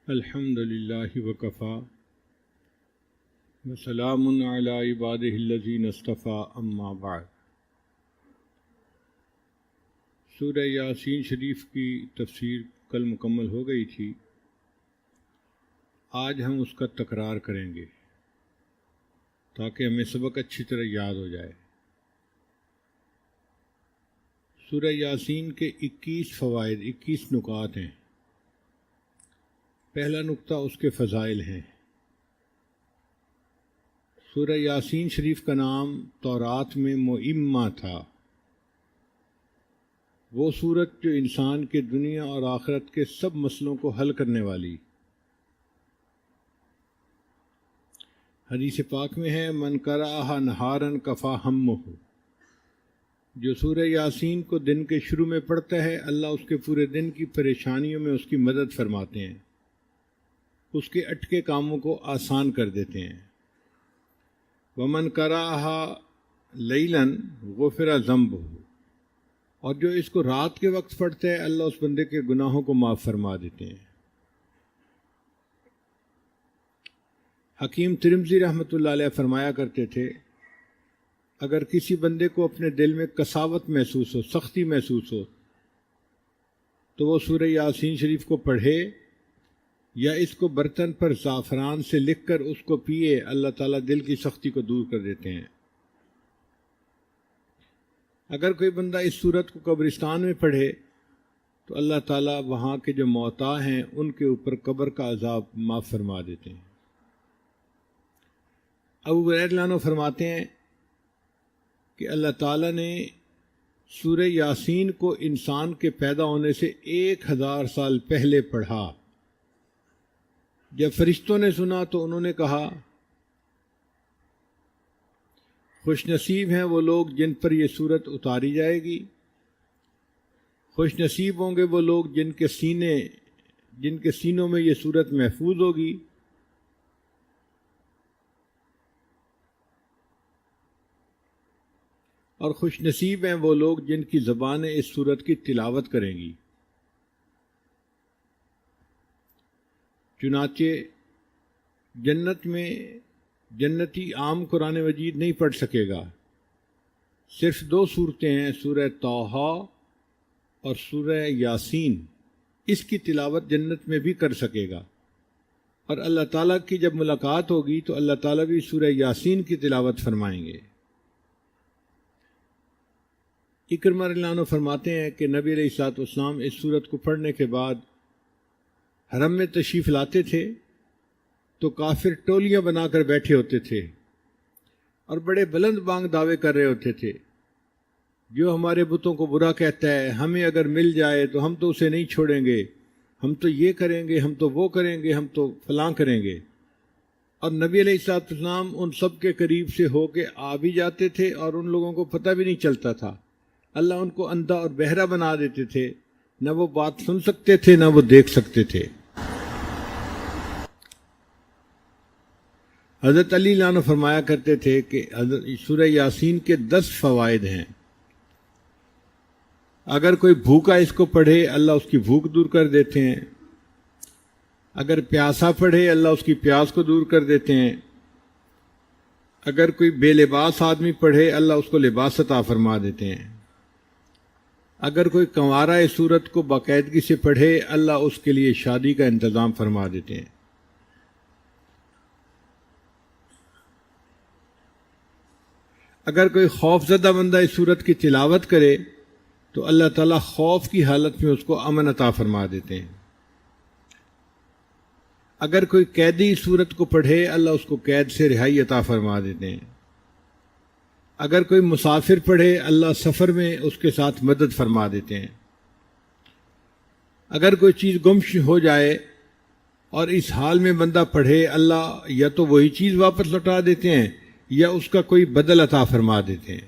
الحمد للہ وکفا وسلام علی عبادہ الذین اصطفیٰ اما بعد۔ سورہ یاسین شریف کی تفسیر کل مکمل ہو گئی تھی، آج ہم اس کا تکرار کریں گے تاکہ ہمیں سبق اچھی طرح یاد ہو جائے۔ سورہ یاسین کے 21 فوائد 21 نکات ہیں۔ پہلا نقطہ اس کے فضائل ہیں۔ سورہ یاسین شریف کا نام تورات میں مؤمہ تھا، وہ سورت جو انسان کے دنیا اور آخرت کے سب مسئلوں کو حل کرنے والی۔ حدیث پاک میں ہے من قرأہا نہارا کفا ہمہ، جو سورہ یاسین کو دن کے شروع میں پڑھتا ہے اللہ اس کے پورے دن کی پریشانیوں میں اس کی مدد فرماتے ہیں، اس کے اٹکے کاموں کو آسان کر دیتے ہیں۔ ومن قرأہا لیلا غفر ذنبہ، اور جو اس کو رات کے وقت پڑھتا ہے اللہ اس بندے کے گناہوں کو معاف فرما دیتے ہیں۔ حکیم ترمذی رحمۃ اللہ علیہ فرمایا کرتے تھے، اگر کسی بندے کو اپنے دل میں کساوت محسوس ہو، سختی محسوس ہو، تو وہ سورہ یاسین شریف کو پڑھے یا اس کو برتن پر زعفران سے لکھ کر اس کو پیے، اللہ تعالیٰ دل کی سختی کو دور کر دیتے ہیں۔ اگر کوئی بندہ اس سورت کو قبرستان میں پڑھے تو اللہ تعالیٰ وہاں کے جو موتا ہیں ان کے اوپر قبر کا عذاب معاف فرما دیتے ہیں۔ ابو ہریرہ رضی اللہ عنہ فرماتے ہیں کہ اللہ تعالیٰ نے سورہ یاسین کو انسان کے پیدا ہونے سے 1000 سال پہلے پڑھا۔ جب فرشتوں نے سنا تو انہوں نے کہا، خوش نصیب ہیں وہ لوگ جن پر یہ سورت اتاری جائے گی، خوش نصیب ہوں گے وہ لوگ جن کے سینوں میں یہ سورت محفوظ ہوگی۔ اور خوش نصیب ہیں وہ لوگ جن کی زبانیں اس سورت کی تلاوت کریں گی۔ چنانچہ جنت میں جنتی عام قرآن مجید نہیں پڑھ سکے گا، صرف 2 صورتیں ہیں، سورہ طٰہٰ اور سورہ یاسین، اس کی تلاوت جنت میں بھی کر سکے گا، اور اللہ تعالیٰ کی جب ملاقات ہوگی تو اللہ تعالیٰ بھی سورہ یاسین کی تلاوت فرمائیں گے۔ اکرمہ رضی اللہ عنہ فرماتے ہیں کہ نبی علیہ الصلوۃ والسلام اس سورت کو پڑھنے کے بعد حرم میں تشریف لاتے تھے تو کافر ٹولیاں بنا کر بیٹھے ہوتے تھے اور بڑے بلند بانگ دعوے کر رہے ہوتے تھے، جو ہمارے بتوں کو برا کہتا ہے ہمیں اگر مل جائے تو ہم تو اسے نہیں چھوڑیں گے، ہم تو یہ کریں گے، ہم تو وہ کریں گے، ہم تو فلاں کریں گے۔ اور نبی علیہ الصلوۃ والسلام ان سب کے قریب سے ہو کے آ بھی جاتے تھے اور ان لوگوں کو پتہ بھی نہیں چلتا تھا، اللہ ان کو اندھا اور بہرا بنا دیتے تھے، نہ وہ بات سن سکتے تھے نہ وہ دیکھ سکتے تھے۔ حضرت علی عنہ فرمایا کرتے تھے کہ سورہ یاسین کے 10 فوائد ہیں، اگر کوئی بھوکا اس کو پڑھے اللہ اس کی بھوک دور کر دیتے ہیں، اگر پیاسا پڑھے اللہ اس کی پیاس کو دور کر دیتے ہیں، اگر کوئی بے لباس آدمی پڑھے اللہ اس کو لباس عطا فرما دیتے ہیں، اگر کوئی کنوارا اس سورت کو باقاعدگی سے پڑھے اللہ اس کے لیے شادی کا انتظام فرما دیتے ہیں۔ اگر کوئی خوف زدہ بندہ اس سورت کی تلاوت کرے تو اللہ تعالیٰ خوف کی حالت میں اس کو امن عطا فرما دیتے ہیں۔ اگر کوئی قیدی اس سورت کو پڑھے اللہ اس کو قید سے رہائی عطا فرما دیتے ہیں۔ اگر کوئی مسافر پڑھے اللہ سفر میں اس کے ساتھ مدد فرما دیتے ہیں۔ اگر کوئی چیز گم ہو جائے اور اس حال میں بندہ پڑھے اللہ یا تو وہی چیز واپس لوٹا دیتے ہیں یا اس کا کوئی بدل عطا فرما دیتے ہیں۔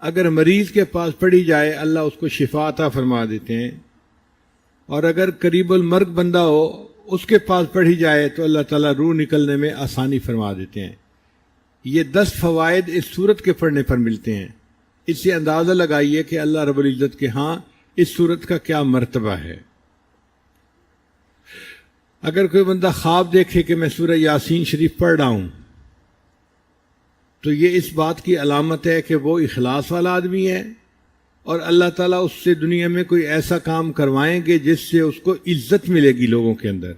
اگر مریض کے پاس پڑھی جائے اللہ اس کو شفا عطا فرما دیتے ہیں، اور اگر قریب المرگ بندہ ہو اس کے پاس پڑھی جائے تو اللہ تعالیٰ روح نکلنے میں آسانی فرما دیتے ہیں۔ یہ 10 فوائد اس سورت کے پڑھنے پر ملتے ہیں۔ اس سے اندازہ لگائیے کہ اللہ رب العزت کے ہاں اس سورت کا کیا مرتبہ ہے۔ اگر کوئی بندہ خواب دیکھے کہ میں سورہ یاسین شریف پڑھ رہا ہوں تو یہ اس بات کی علامت ہے کہ وہ اخلاص والا آدمی ہے اور اللہ تعالیٰ اس سے دنیا میں کوئی ایسا کام کروائیں گے جس سے اس کو عزت ملے گی لوگوں کے اندر،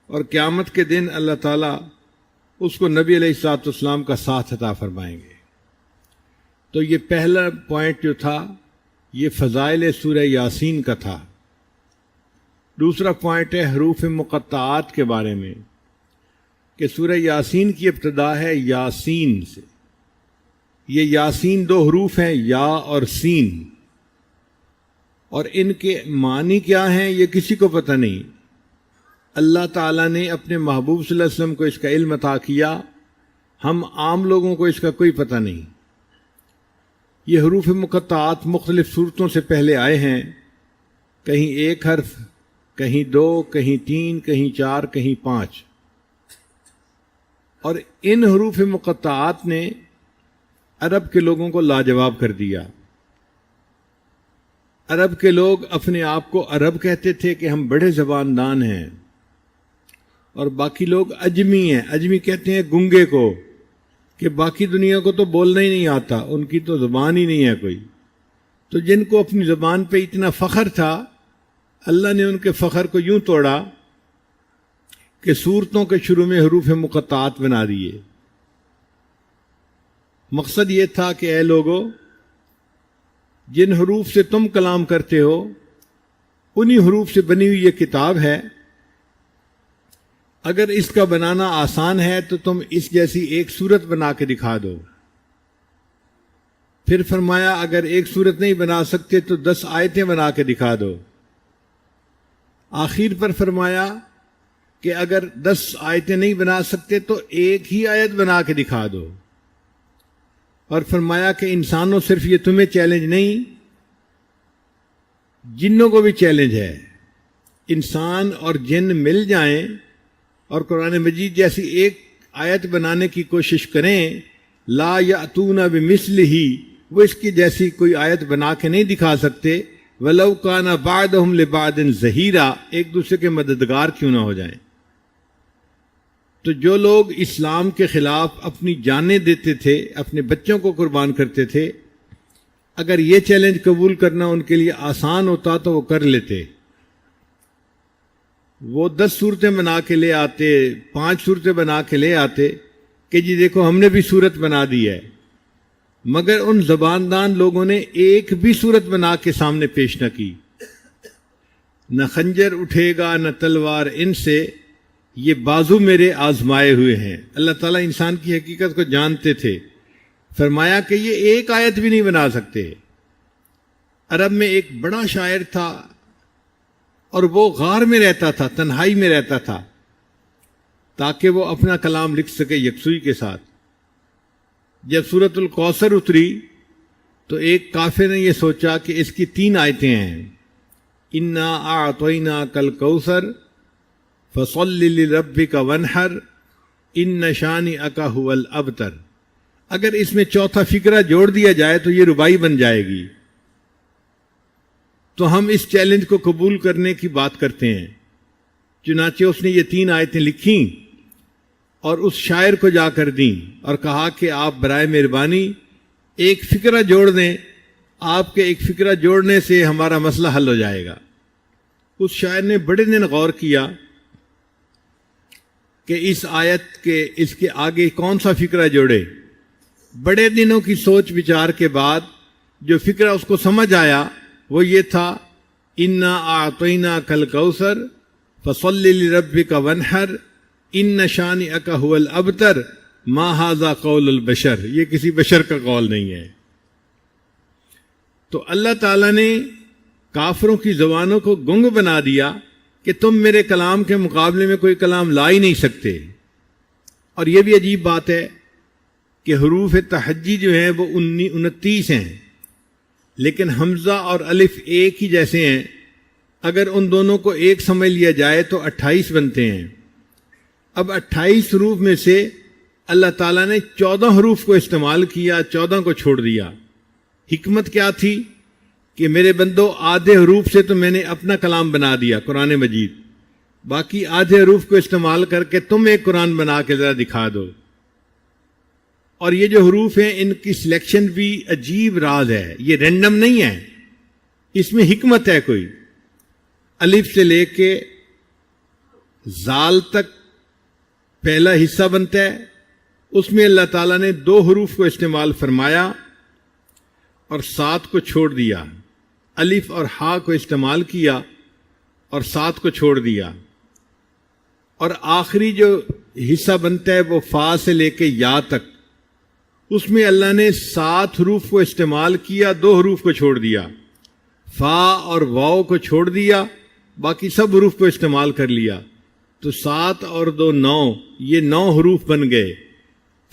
اور قیامت کے دن اللہ تعالیٰ اس کو نبی علیہ الصلوۃ والسلام کا ساتھ عطا فرمائیں گے۔ تو یہ پہلا پوائنٹ جو تھا یہ فضائل سورہ یاسین کا تھا۔ دوسرا پوائنٹ ہے حروف مقطعات کے بارے میں، کہ سورہ یاسین کی ابتدا ہے یاسین سے۔ یہ یاسین دو حروف ہیں، یا اور سین، اور ان کے معنی کیا ہیں یہ کسی کو پتہ نہیں۔ اللہ تعالیٰ نے اپنے محبوب صلی اللہ علیہ وسلم کو اس کا علم عطا کیا، ہم عام لوگوں کو اس کا کوئی پتہ نہیں۔ یہ حروف مقطعات مختلف صورتوں سے پہلے آئے ہیں، کہیں ایک حرف، کہیں دو، کہیں تین، کہیں چار، کہیں پانچ، اور ان حروف مقطعات نے عرب کے لوگوں کو لاجواب کر دیا۔ عرب کے لوگ اپنے آپ کو عرب کہتے تھے کہ ہم بڑے زبان دان ہیں، اور باقی لوگ اجمی ہیں۔ اجمی کہتے ہیں گنگے کو، کہ باقی دنیا کو تو بولنا ہی نہیں آتا، ان کی تو زبان ہی نہیں ہے کوئی۔ تو جن کو اپنی زبان پہ اتنا فخر تھا، اللہ نے ان کے فخر کو یوں توڑا کہ صورتوں کے شروع میں حروف مقطعات بنا دیے۔ مقصد یہ تھا کہ اے لوگو، جن حروف سے تم کلام کرتے ہو انہی حروف سے بنی ہوئی یہ کتاب ہے، اگر اس کا بنانا آسان ہے تو تم اس جیسی ایک صورت بنا کے دکھا دو۔ پھر فرمایا اگر ایک صورت نہیں بنا سکتے تو 10 آیتیں بنا کے دکھا دو۔ آخر پر فرمایا کہ اگر 10 آیتیں نہیں بنا سکتے تو ایک ہی آیت بنا کے دکھا دو، اور فرمایا کہ انسانوں صرف یہ تمہیں چیلنج نہیں، جنوں کو بھی چیلنج ہے۔ انسان اور جن مل جائیں اور قرآن مجید جیسی ایک آیت بنانے کی کوشش کریں، لا یأتون بمثلہ، وہ اس کی جیسی کوئی آیت بنا کے نہیں دکھا سکتے، ولو کان بعضهم لبعض ظہیرا، ایک دوسرے کے مددگار کیوں نہ ہو جائیں۔ تو جو لوگ اسلام کے خلاف اپنی جانیں دیتے تھے، اپنے بچوں کو قربان کرتے تھے، اگر یہ چیلنج قبول کرنا ان کے لیے آسان ہوتا تو وہ کر لیتے۔ وہ 10 صورتیں بنا کے لے آتے، 5 صورتیں بنا کے لے آتے کہ جی دیکھو ہم نے بھی صورت بنا دی ہے، مگر ان زباندان لوگوں نے ایک بھی صورت بنا کے سامنے پیش نہ کی۔ نہ خنجر اٹھے گا نہ تلوار ان سے، یہ بازو میرے آزمائے ہوئے ہیں۔ اللہ تعالیٰ انسان کی حقیقت کو جانتے تھے، فرمایا کہ یہ ایک آیت بھی نہیں بنا سکتے۔ عرب میں ایک بڑا شاعر تھا اور وہ غار میں رہتا تھا، تنہائی میں رہتا تھا، تاکہ وہ اپنا کلام لکھ سکے یکسوئی کے ساتھ۔ جب سورۃ الکوثر اتری تو ایک کافر نے یہ سوچا کہ اس کی 3 آیتیں ہیں، انا اعطیناک الکوثر فصل لربک وانحر ان شانئک ھو الابتر۔ اگر اس میں چوتھا فقرہ جوڑ دیا جائے تو یہ ربائی بن جائے گی۔ تو ہم اس چیلنج کو قبول کرنے کی بات کرتے ہیں۔ چنانچہ اس نے یہ 3 آیتیں لکھیں اور اس شاعر کو جا کر دیں اور کہا کہ آپ برائے مہربانی ایک فقرہ جوڑ دیں، آپ کے ایک فقرہ جوڑنے سے ہمارا مسئلہ حل ہو جائے گا۔ اس شاعر نے بڑے دن غور کیا کہ اس آیت کے اس کے آگے کون سا فقرہ جوڑے۔ بڑے دنوں کی سوچ بچار کے بعد جو فقرہ اس کو سمجھ آیا وہ یہ تھا، انا اعطیناک الکوثر فصل لربک وانحر ان شانئک ھو الابتر ما ھذا قول البشر۔ یہ کسی بشر کا قول نہیں ہے۔ تو اللہ تعالیٰ نے کافروں کی زبانوں کو گنگ بنا دیا کہ تم میرے کلام کے مقابلے میں کوئی کلام لا ہی نہیں سکتے۔ اور یہ بھی عجیب بات ہے کہ حروف تہجی جو ہیں وہ 29 ہیں، لیکن حمزہ اور الف ایک ہی جیسے ہیں۔ اگر ان دونوں کو ایک سمجھ لیا جائے تو 28 بنتے ہیں۔ اب 28 حروف میں سے اللہ تعالیٰ نے 14 حروف کو استعمال کیا، 14 کو چھوڑ دیا۔ حکمت کیا تھی کہ میرے بندو آدھے حروف سے تو میں نے اپنا کلام بنا دیا قرآن مجید، باقی آدھے حروف کو استعمال کر کے تم ایک قرآن بنا کے ذرا دکھا دو۔ اور یہ جو حروف ہیں ان کی سلیکشن بھی عجیب راز ہے، یہ رینڈم نہیں ہے، اس میں حکمت ہے کوئی۔ الف سے لے کے زال تک پہلا حصہ بنتا ہے، اس میں اللہ تعالیٰ نے 2 حروف کو استعمال فرمایا اور 7 کو چھوڑ دیا، الف اور ہا کو استعمال کیا اور 7 کو چھوڑ دیا، اور آخری جو حصہ بنتا ہے وہ فا سے لے کے یا تک، اس میں اللہ نے 7 حروف کو استعمال کیا، 2 حروف کو چھوڑ دیا، فا اور واو کو چھوڑ دیا، باقی سب حروف کو استعمال کر لیا، تو 7 اور 2 9، یہ 9 حروف بن گئے۔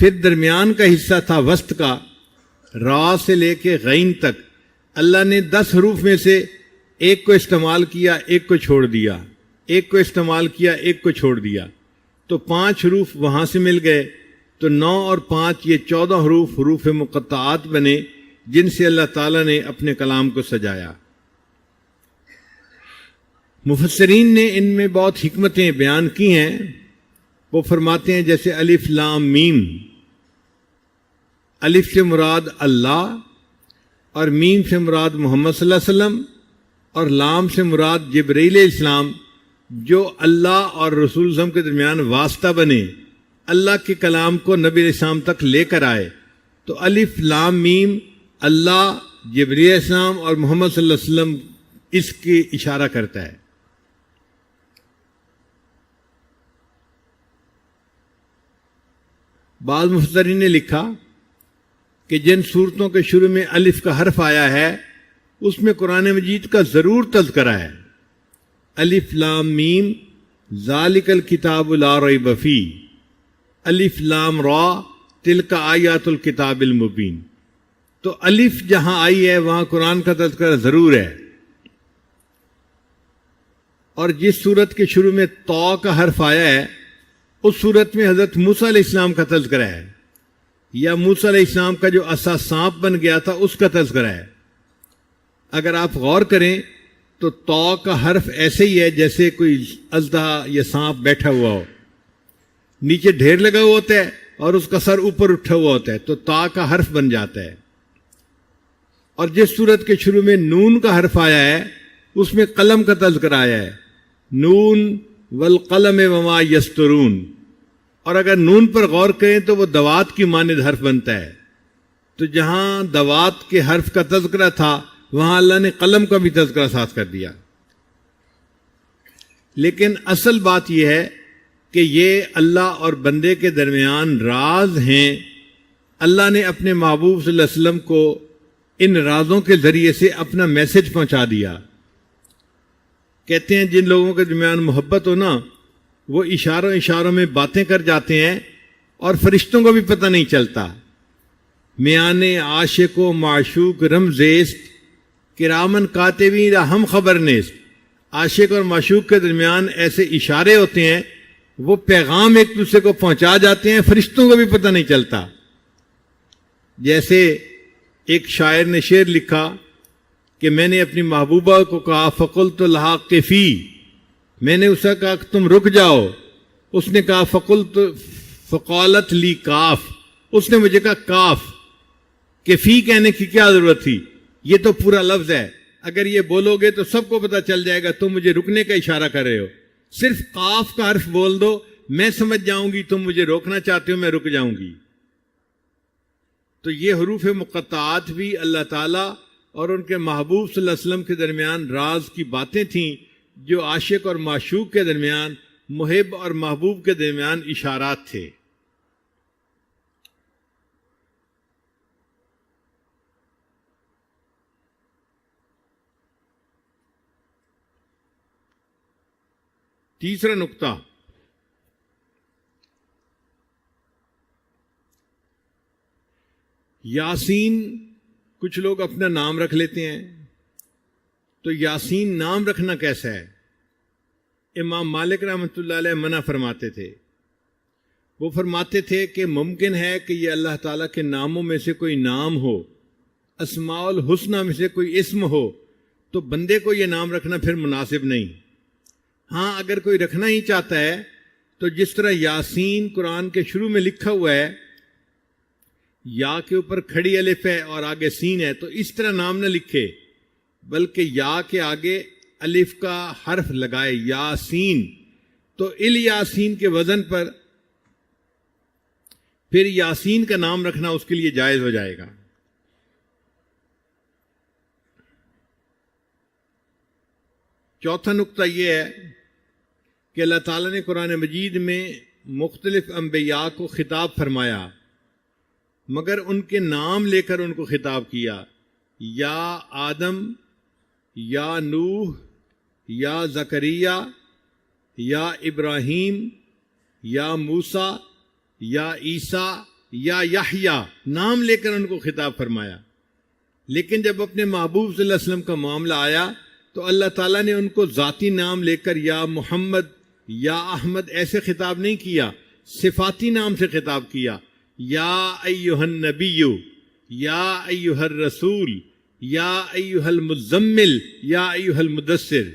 پھر درمیان کا حصہ تھا وسط کا، را سے لے کے غین تک، اللہ نے 10 حروف میں سے ایک کو استعمال کیا، ایک کو چھوڑ دیا، ایک کو استعمال کیا، ایک کو چھوڑ دیا، تو 5 حروف وہاں سے مل گئے، تو 9 اور 5 یہ 14 حروف حروف مقطعات بنے، جن سے اللہ تعالیٰ نے اپنے کلام کو سجایا۔ مفسرین نے ان میں بہت حکمتیں بیان کی ہیں، وہ فرماتے ہیں جیسے الف لام میم، الف سے مراد اللہ اور میم سے مراد محمد صلی اللہ علیہ وسلم اور لام سے مراد جبرائیل علیہ السلام، جو اللہ اور رسول صلی اللہ علیہ وسلم کے درمیان واسطہ بنے، اللہ کے کلام کو نبی علیہ السلام تک لے کر آئے۔ تو الف لام میم، اللہ، جبرائیل علیہ السلام اور محمد صلی اللہ علیہ وسلم، اس کی اشارہ کرتا ہے۔ بعض مفسرین نے لکھا کہ جن صورتوں کے شروع میں الف کا حرف آیا ہے اس میں قرآن مجید کا ضرور تذکرہ ہے۔ الف لام میم ذالک الکتاب لا ریب فیہ، الف لام را تلک آیات الکتاب المبین۔ تو الف جہاں آئی ہے وہاں قرآن کا تذکرہ ضرور ہے۔ اور جس صورت کے شروع میں تو کا حرف آیا ہے اس صورت میں حضرت موسیٰ علیہ السلام کا تذکرہ ہے، یا موسیٰ علیہ السلام کا جو عصا سانپ بن گیا تھا اس کا تذکرہ ہے۔ اگر آپ غور کریں تو کا حرف ایسے ہی ہے جیسے کوئی اژدہا یا سانپ بیٹھا ہوا ہو، نیچے ڈھیر لگا ہوا ہوتا ہے اور اس کا سر اوپر اٹھا ہوا ہوتا ہے، تو کا حرف بن جاتا ہے۔ اور جس صورت کے شروع میں نون کا حرف آیا ہے اس میں قلم کا تذکرہ آیا ہے، نون والقلم وما یسطرون، اور اگر نون پر غور کریں تو وہ دوات کی مانند حرف بنتا ہے۔ تو جہاں دوات کے حرف کا تذکرہ تھا وہاں اللہ نے قلم کا بھی تذکرہ ساتھ کر دیا۔ لیکن اصل بات یہ ہے کہ یہ اللہ اور بندے کے درمیان راز ہیں، اللہ نے اپنے محبوب صلی اللہ علیہ وسلم کو ان رازوں کے ذریعے سے اپنا میسج پہنچا دیا۔ کہتے ہیں جن لوگوں کے درمیان محبت ہو نا، وہ اشاروں میں باتیں کر جاتے ہیں اور فرشتوں کو بھی پتہ نہیں چلتا۔ میان عاشق و معشوق رمزیست کرامن کاتبین ہم خبر نیست، عاشق اور معشوق کے درمیان ایسے اشارے ہوتے ہیں، وہ پیغام ایک دوسرے کو پہنچا جاتے ہیں، فرشتوں کو بھی پتہ نہیں چلتا۔ جیسے ایک شاعر نے شعر لکھا کہ میں نے اپنی محبوبہ کو کہا فقلت لہا قفی، میں نے اسے کہا کہ تم رک جاؤ، اس نے کہا فقالت لی کاف، اس نے مجھے کہا کاف، کفی کہنے کی کیا ضرورت تھی، یہ تو پورا لفظ ہے، اگر یہ بولو گے تو سب کو پتہ چل جائے گا تم مجھے رکنے کا اشارہ کر رہے ہو، صرف قاف کا حرف بول دو میں سمجھ جاؤں گی تم مجھے روکنا چاہتے ہو، میں رک جاؤں گی۔ تو یہ حروف مقطعات بھی اللہ تعالیٰ اور ان کے محبوب صلی اللہ علیہ وسلم کے درمیان راز کی باتیں تھیں، جو عاشق اور معشوق کے درمیان، محب اور محبوب کے درمیان اشارات تھے۔ تیسرا نقطہ، یاسین، کچھ لوگ اپنا نام رکھ لیتے ہیں، تو یاسین نام رکھنا کیسا ہے؟ امام مالک رحمۃ اللہ علیہ منع فرماتے تھے۔ وہ فرماتے تھے کہ ممکن ہے کہ یہ اللہ تعالیٰ کے ناموں میں سے کوئی نام ہو اسماء الحسنہ میں سے کوئی اسم ہو تو بندے کو یہ نام رکھنا پھر مناسب نہیں۔ ہاں اگر کوئی رکھنا ہی چاہتا ہے تو جس طرح یاسین قرآن کے شروع میں لکھا ہوا ہے، یا کے اوپر کھڑی الف ہے اور آگے سین ہے، تو اس طرح نام نہ لکھے، بلکہ یا کے آگے الف کا حرف لگائے، یاسین، تو الیاسین کے وزن پر پھر یاسین کا نام رکھنا اس کے لیے جائز ہو جائے گا۔ چوتھا نقطہ یہ ہے کہ اللہ تعالیٰ نے قرآن مجید میں مختلف انبیاء کو خطاب فرمایا، مگر ان کے نام لے کر ان کو خطاب کیا، یا آدم، یا نوح، یا زکریا، یا ابراہیم، یا موسیٰ، یا عیسیٰ، یا یحییٰ، نام لے کر ان کو خطاب فرمایا۔ لیکن جب اپنے محبوب صلی اللہ علیہ وسلم کا معاملہ آیا تو اللہ تعالیٰ نے ان کو ذاتی نام لے کر یا محمد، یا احمد ایسے خطاب نہیں کیا، صفاتی نام سے خطاب کیا، یا ایھا النبی، یا ایھا الرسول، یا ایھا المزمل، یا ایھا المدثر،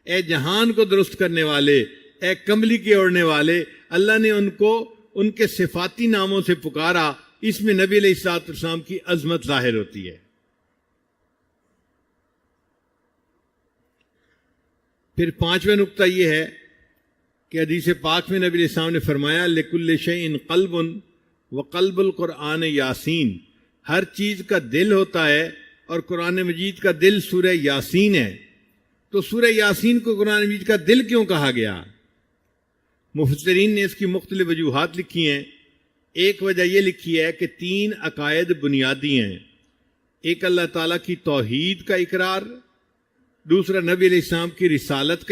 اے جہان کو درست کرنے والے، اے کملی کے اوڑھنے والے۔ اللہ نے ان کو ان کے صفاتی ناموں سے پکارا، اس میں نبی علیہ الصلوۃ والسلام کی عظمت ظاہر ہوتی ہے۔ پھر پانچواں نقطہ یہ ہے کہ حدیث پاک میں نبی علیہ السلام نے فرمایا، لِكُلِّ شَيْءٍ قَلْبٌ وَقَلْبُ الْقُرْآنِ یاسین، ہر چیز کا دل ہوتا ہے اور قرآن مجید کا دل سورہ یاسین ہے۔ تو سورہ یاسین کو قرآن مجید کا دل کیوں کہا گیا؟ مفسرین نے اس کی مختلف وجوہات لکھی ہیں۔ ایک وجہ یہ لکھی ہے کہ 3 عقائد بنیادی ہیں، ایک اللہ تعالیٰ کی توحید کا اقرار، دوسرا نبی علیہ السلام کی رسالت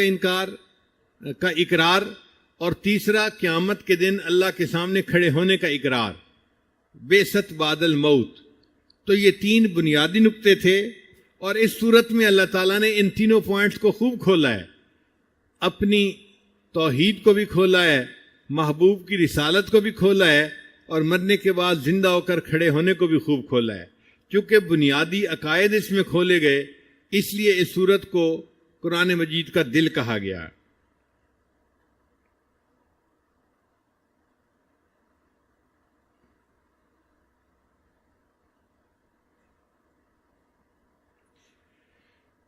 کا اقرار، اور تیسرا قیامت کے دن اللہ کے سامنے کھڑے ہونے کا اقرار، بعثت بعد الموت۔ تو یہ 3 بنیادی نقطے تھے، اور اس صورت میں اللہ تعالیٰ نے ان تینوں پوائنٹس کو خوب کھولا ہے، اپنی توحید کو بھی کھولا ہے، محبوب کی رسالت کو بھی کھولا ہے، اور مرنے کے بعد زندہ ہو کر کھڑے ہونے کو بھی خوب کھولا ہے۔ چونکہ بنیادی عقائد اس میں کھولے گئے، اس لیے اس سورت کو قرآن مجید کا دل کہا گیا۔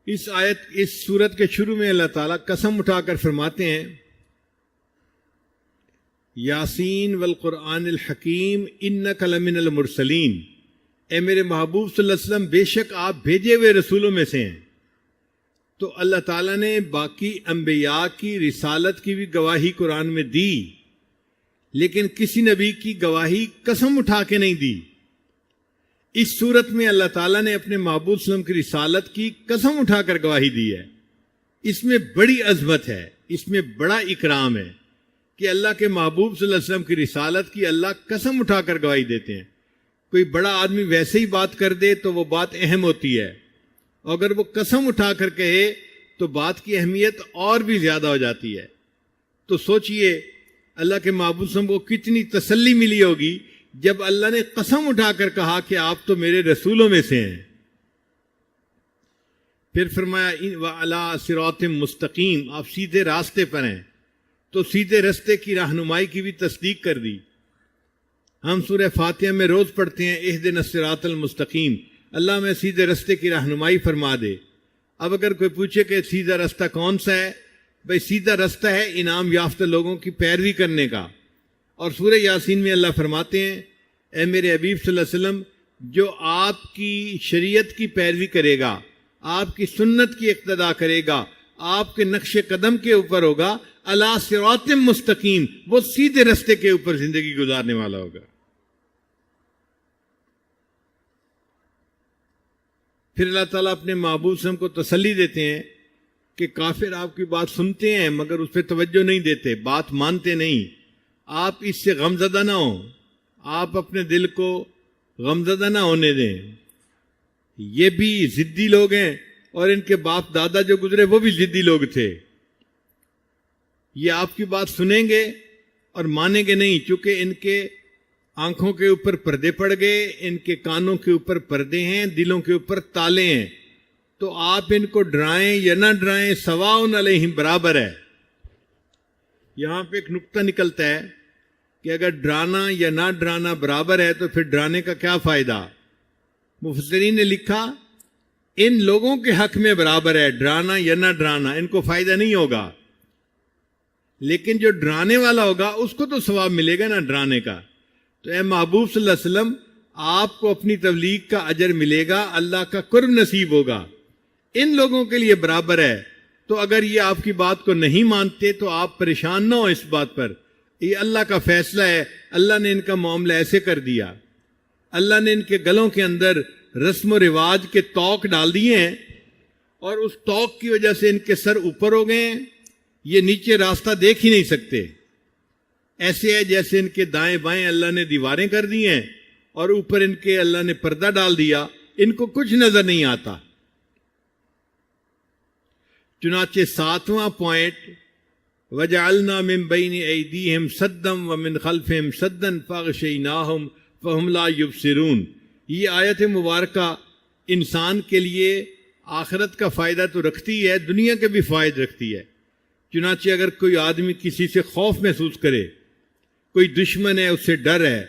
اس سورت کے شروع میں اللہ تعالیٰ قسم اٹھا کر فرماتے ہیں، یاسین والقرآن الحکیم انک لمن المرسلین، اے میرے محبوب صلی اللہ علیہ وسلم بے شک آپ بھیجے ہوئے رسولوں میں سے ہیں۔ تو اللہ تعالیٰ نے باقی انبیاء کی رسالت کی بھی گواہی قرآن میں دی، لیکن کسی نبی کی گواہی قسم اٹھا کے نہیں دی۔ اس صورت میں اللہ تعالیٰ نے اپنے محبوب صلی اللہ علیہ وسلم کی رسالت کی قسم اٹھا کر گواہی دی ہے۔ اس میں بڑی عظمت ہے، اس میں بڑا اکرام ہے کہ اللہ کے محبوب صلی اللہ علیہ وسلم کی رسالت کی اللہ قسم اٹھا کر گواہی دیتے ہیں۔ کوئی بڑا آدمی ویسے ہی بات کر دے تو وہ بات اہم ہوتی ہے، اگر وہ قسم اٹھا کر کہے تو بات کی اہمیت اور بھی زیادہ ہو جاتی ہے۔ تو سوچئے اللہ کے محبوب صلی اللہ علیہ وسلم کو کتنی تسلی ملی ہوگی جب اللہ نے قسم اٹھا کر کہا کہ آپ تو میرے رسولوں میں سے ہیں۔ پھر فرمایا وَعَلَىٰ صِرَاطٍ مستقیم، آپ سیدھے راستے پر ہیں۔ تو سیدھے راستے کی رہنمائی کی بھی تصدیق کر دی۔ ہم سورہ فاتحہ میں روز پڑھتے ہیں اہدنا الصراط المستقیم، اللہ میں سیدھے راستے کی رہنمائی فرما دے۔ اب اگر کوئی پوچھے کہ سیدھا راستہ کون سا ہے، بھئی سیدھا راستہ ہے انعام یافتہ لوگوں کی پیروی کرنے کا۔ اور سورہ یاسین میں اللہ فرماتے ہیں، اے میرے حبیب صلی اللہ علیہ وسلم، جو آپ کی شریعت کی پیروی کرے گا، آپ کی سنت کی اقتداء کرے گا، آپ کے نقش قدم کے اوپر ہوگا، علی صراط مستقیم، وہ سیدھے راستے کے اوپر زندگی گزارنے والا ہوگا۔ پھر اللہ تعالیٰ اپنے محبوب صلی اللہ علیہ وسلم کو تسلی دیتے ہیں کہ کافر آپ کی بات سنتے ہیں مگر اس پہ توجہ نہیں دیتے، بات مانتے نہیں۔ آپ اس سے غمزدہ نہ ہوں، آپ اپنے دل کو غمزدہ نہ ہونے دیں۔ یہ بھی ضدی لوگ ہیں، اور ان کے باپ دادا جو گزرے وہ بھی ضدی لوگ تھے۔ یہ آپ کی بات سنیں گے اور مانیں گے نہیں، چونکہ ان کے آنکھوں کے اوپر پردے پڑ گئے، ان کے کانوں کے اوپر پردے ہیں، دلوں کے اوپر تالے ہیں، تو آپ ان کو ڈرائیں یا نہ ڈرائیں سواء علیہم، برابر ہے۔ یہاں پہ ایک نقطہ نکلتا ہے کہ اگر ڈرانا یا نہ ڈرانا برابر ہے تو پھر ڈرانے کا کیا فائدہ؟ مفسرین نے لکھا ان لوگوں کے حق میں برابر ہے، ڈرانا یا نہ ڈرانا، ان کو فائدہ نہیں ہوگا، لیکن جو ڈرانے والا ہوگا اس کو تو ثواب ملے گا نا ڈرانے کا۔ تو اے محبوب صلی اللہ علیہ وسلم، آپ کو اپنی تبلیغ کا اجر ملے گا، اللہ کا قرب نصیب ہوگا، ان لوگوں کے لیے برابر ہے۔ تو اگر یہ آپ کی بات کو نہیں مانتے تو آپ پریشان نہ ہو اس بات پر، یہ اللہ کا فیصلہ ہے، اللہ نے ان کا معاملہ ایسے کر دیا، اللہ نے ان کے گلوں کے اندر رسم و رواج کے توق ڈال دیے ہیں، اور اس توق کی وجہ سے ان کے سر اوپر ہو گئے ہیں، یہ نیچے راستہ دیکھ ہی نہیں سکتے۔ ایسے ہے جیسے ان کے دائیں بائیں اللہ نے دیواریں کر دی ہیں اور اوپر ان کے اللہ نے پردہ ڈال دیا، ان کو کچھ نظر نہیں آتا۔ چنانچہ 7واں پوائنٹ، وَجَعَلْنَا مِن بَيْنِ أَيْدِيهِمْ سَدًّا وَمِنْ خَلْفِهِمْ سَدًّا فَأَغْشَيْنَاهُمْ فَهُمْ لَا يُبْصِرُونَ۔ یہ آیت مبارکہ انسان کے لیے آخرت کا فائدہ تو رکھتی ہے، دنیا کے بھی فائد رکھتی ہے۔ چنانچہ اگر کوئی آدمی کسی سے خوف محسوس کرے، کوئی دشمن ہے، اس سے ڈر ہے،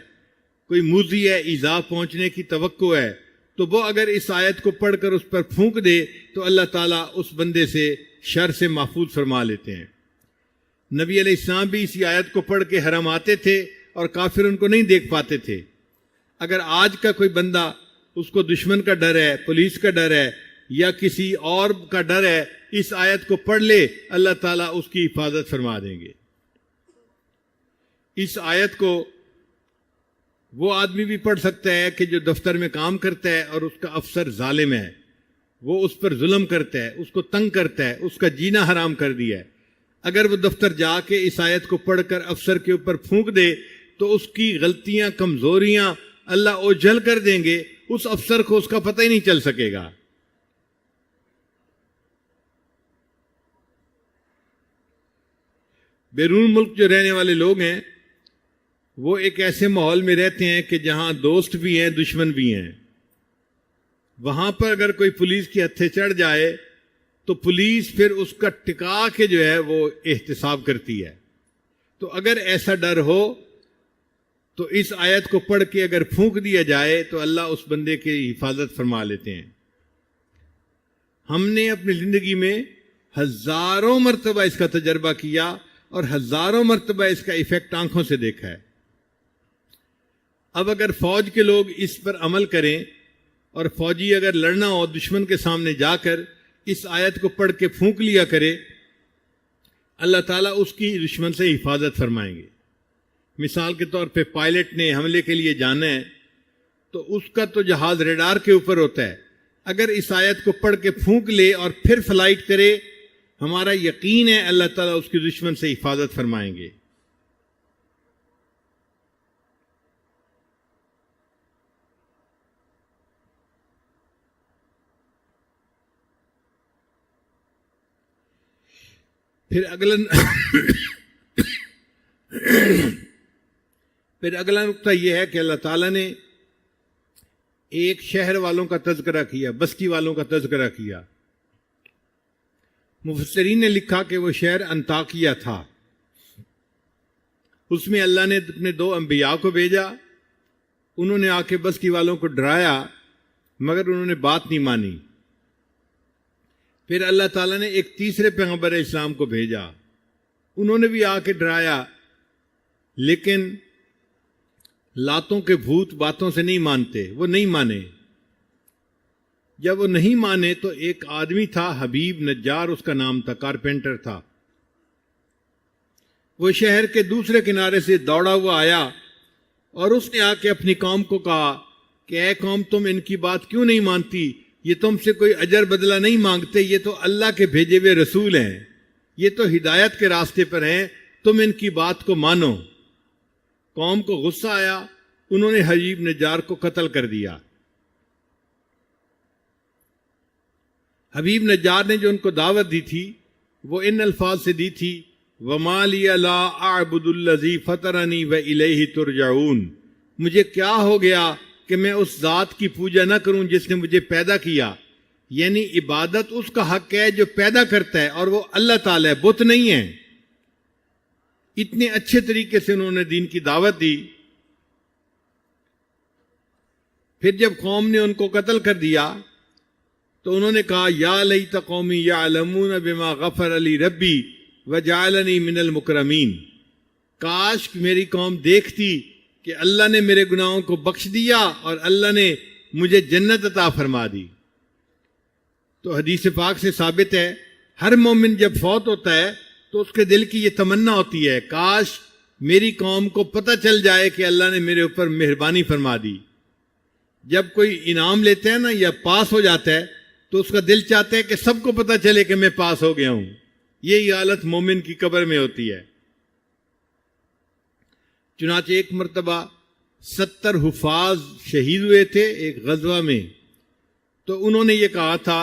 کوئی موذی ہے، ایذا پہنچنے کی توقع ہے، تو وہ اگر اس آیت کو پڑھ کر اس پر پھونک دے تو اللہ تعالیٰ اس بندے سے شر سے محفوظ فرما لیتے ہیں۔ نبی علیہ السلام بھی اسی آیت کو پڑھ کے حرم آتے تھے اور کافر ان کو نہیں دیکھ پاتے تھے۔ اگر آج کا کوئی بندہ، اس کو دشمن کا ڈر ہے، پولیس کا ڈر ہے یا کسی اور کا ڈر ہے، اس آیت کو پڑھ لے، اللہ تعالیٰ اس کی حفاظت فرما دیں گے۔ اس آیت کو وہ آدمی بھی پڑھ سکتا ہے کہ جو دفتر میں کام کرتا ہے اور اس کا افسر ظالم ہے، وہ اس پر ظلم کرتا ہے، اس کو تنگ کرتا ہے، اس کا جینا حرام کر دیا ہے۔ اگر وہ دفتر جا کے اس آیت کو پڑھ کر افسر کے اوپر پھونک دے تو اس کی غلطیاں، کمزوریاں اللہ اوجھل کر دیں گے، اس افسر کو اس کا پتہ ہی نہیں چل سکے گا۔ بیرون ملک جو رہنے والے لوگ ہیں وہ ایک ایسے ماحول میں رہتے ہیں کہ جہاں دوست بھی ہیں، دشمن بھی ہیں۔ وہاں پر اگر کوئی پولیس کے ہتھے چڑھ جائے تو پولیس پھر اس کا ٹکا کے جو ہے وہ احتساب کرتی ہے۔ تو اگر ایسا ڈر ہو تو اس آیت کو پڑھ کے اگر پھونک دیا جائے تو اللہ اس بندے کی حفاظت فرما لیتے ہیں۔ ہم نے اپنی زندگی میں ہزاروں مرتبہ اس کا تجربہ کیا اور ہزاروں مرتبہ اس کا ایفیکٹ آنکھوں سے دیکھا ہے۔ اب اگر فوج کے لوگ اس پر عمل کریں اور فوجی اگر لڑنا ہو دشمن کے سامنے جا کر اس آیت کو پڑھ کے پھونک لیا کرے، اللہ تعالیٰ اس کی دشمن سے حفاظت فرمائیں گے۔ مثال کے طور پہ پائلٹ نے حملے کے لیے جانا ہے تو اس کا تو جہاز ریڈار کے اوپر ہوتا ہے، اگر اس آیت کو پڑھ کے پھونک لے اور پھر فلائٹ کرے، ہمارا یقین ہے اللہ تعالیٰ اس کی دشمن سے حفاظت فرمائیں گے۔ پھر اگلا نقطہ یہ ہے کہ اللہ تعالیٰ نے ایک شہر والوں کا تذکرہ کیا، بستی والوں کا تذکرہ کیا۔ مفسرین نے لکھا کہ وہ شہر انطاکیہ تھا۔ اس میں اللہ نے اپنے 2 انبیاء کو بھیجا، انہوں نے آ کے بستی والوں کو ڈرایا مگر انہوں نے بات نہیں مانی۔ پھر اللہ تعالیٰ نے ایک تیسرے پیغمبر اسلام کو بھیجا، انہوں نے بھی آ کے ڈرایا، لیکن لاتوں کے بھوت باتوں سے نہیں مانتے، وہ نہیں مانے۔ جب وہ نہیں مانے تو ایک آدمی تھا، حبیب نجار اس کا نام تھا، کارپینٹر تھا، وہ شہر کے دوسرے کنارے سے دوڑا ہوا آیا اور اس نے آ کے اپنی قوم کو کہا کہ اے قوم، تم ان کی بات کیوں نہیں مانتی؟ یہ تم سے کوئی اجر بدلہ نہیں مانگتے، یہ تو اللہ کے بھیجے ہوئے رسول ہیں، یہ تو ہدایت کے راستے پر ہیں، تم ان کی بات کو مانو۔ قوم کو غصہ آیا، انہوں نے حبیب نجار کو قتل کر دیا۔ حبیب نجار نے جو ان کو دعوت دی تھی وہ ان الفاظ سے دی تھی، وَمَا لِيَ لَا أَعْبُدُ الَّذِي فَطَرَنِي وَإِلَيْهِ تُرْجَعُونَ، مجھے کیا ہو گیا کہ میں اس ذات کی پوجا نہ کروں جس نے مجھے پیدا کیا. یعنی عبادت اس کا حق ہے جو پیدا کرتا ہے، اور وہ اللہ تعالیٰ ہے، بت نہیں ہے. اتنے اچھے طریقے سے انہوں نے دین کی دعوت دی. پھر جب قوم نے ان کو قتل کر دیا تو انہوں نے کہا یا لیت قومی یعلمون بما غفر لی ربی وجعلنی من المکرمین. کاش میری قوم دیکھتی کہ اللہ نے میرے گناہوں کو بخش دیا اور اللہ نے مجھے جنت عطا فرما دی. تو حدیث پاک سے ثابت ہے ہر مومن جب فوت ہوتا ہے تو اس کے دل کی یہ تمنا ہوتی ہے کاش میری قوم کو پتہ چل جائے کہ اللہ نے میرے اوپر مہربانی فرما دی. جب کوئی انعام لیتا ہے نا یا پاس ہو جاتا ہے تو اس کا دل چاہتا ہے کہ سب کو پتہ چلے کہ میں پاس ہو گیا ہوں. یہی حالت مومن کی قبر میں ہوتی ہے. چنانچہ ایک مرتبہ 70 حفاظ شہید ہوئے تھے ایک غزوہ میں. تو انہوں نے یہ کہا تھا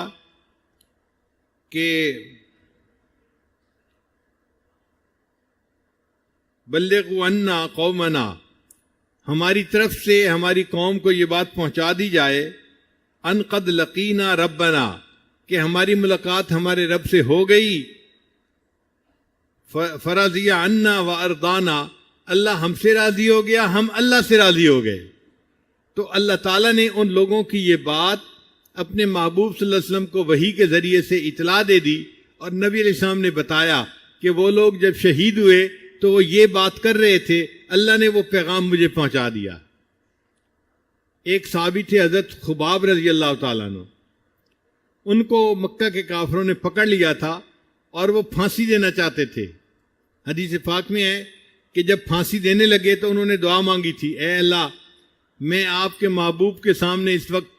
کہ بلغوا عنا قومنا، ہماری طرف سے ہماری قوم کو یہ بات پہنچا دی جائے ان قد لقینا ربنا، کہ ہماری ملاقات ہمارے رب سے ہو گئی. فرضی عنا و ارضانا، اللہ ہم سے راضی ہو گیا، ہم اللہ سے راضی ہو گئے. تو اللہ تعالیٰ نے ان لوگوں کی یہ بات اپنے محبوب صلی اللہ علیہ وسلم کو وحی کے ذریعے سے اطلاع دے دی، اور نبی علیہ السلام نے بتایا کہ وہ لوگ جب شہید ہوئے تو وہ یہ بات کر رہے تھے، اللہ نے وہ پیغام مجھے پہنچا دیا. ایک صحابی تھے حضرت خباب رضی اللہ تعالیٰ عنہ، ان کو مکہ کے کافروں نے پکڑ لیا تھا اور وہ پھانسی دینا چاہتے تھے. حدیث پاک میں ہے کہ جب پھانسی دینے لگے تو انہوں نے دعا مانگی تھی، اے اللہ میں آپ کے محبوب کے سامنے اس وقت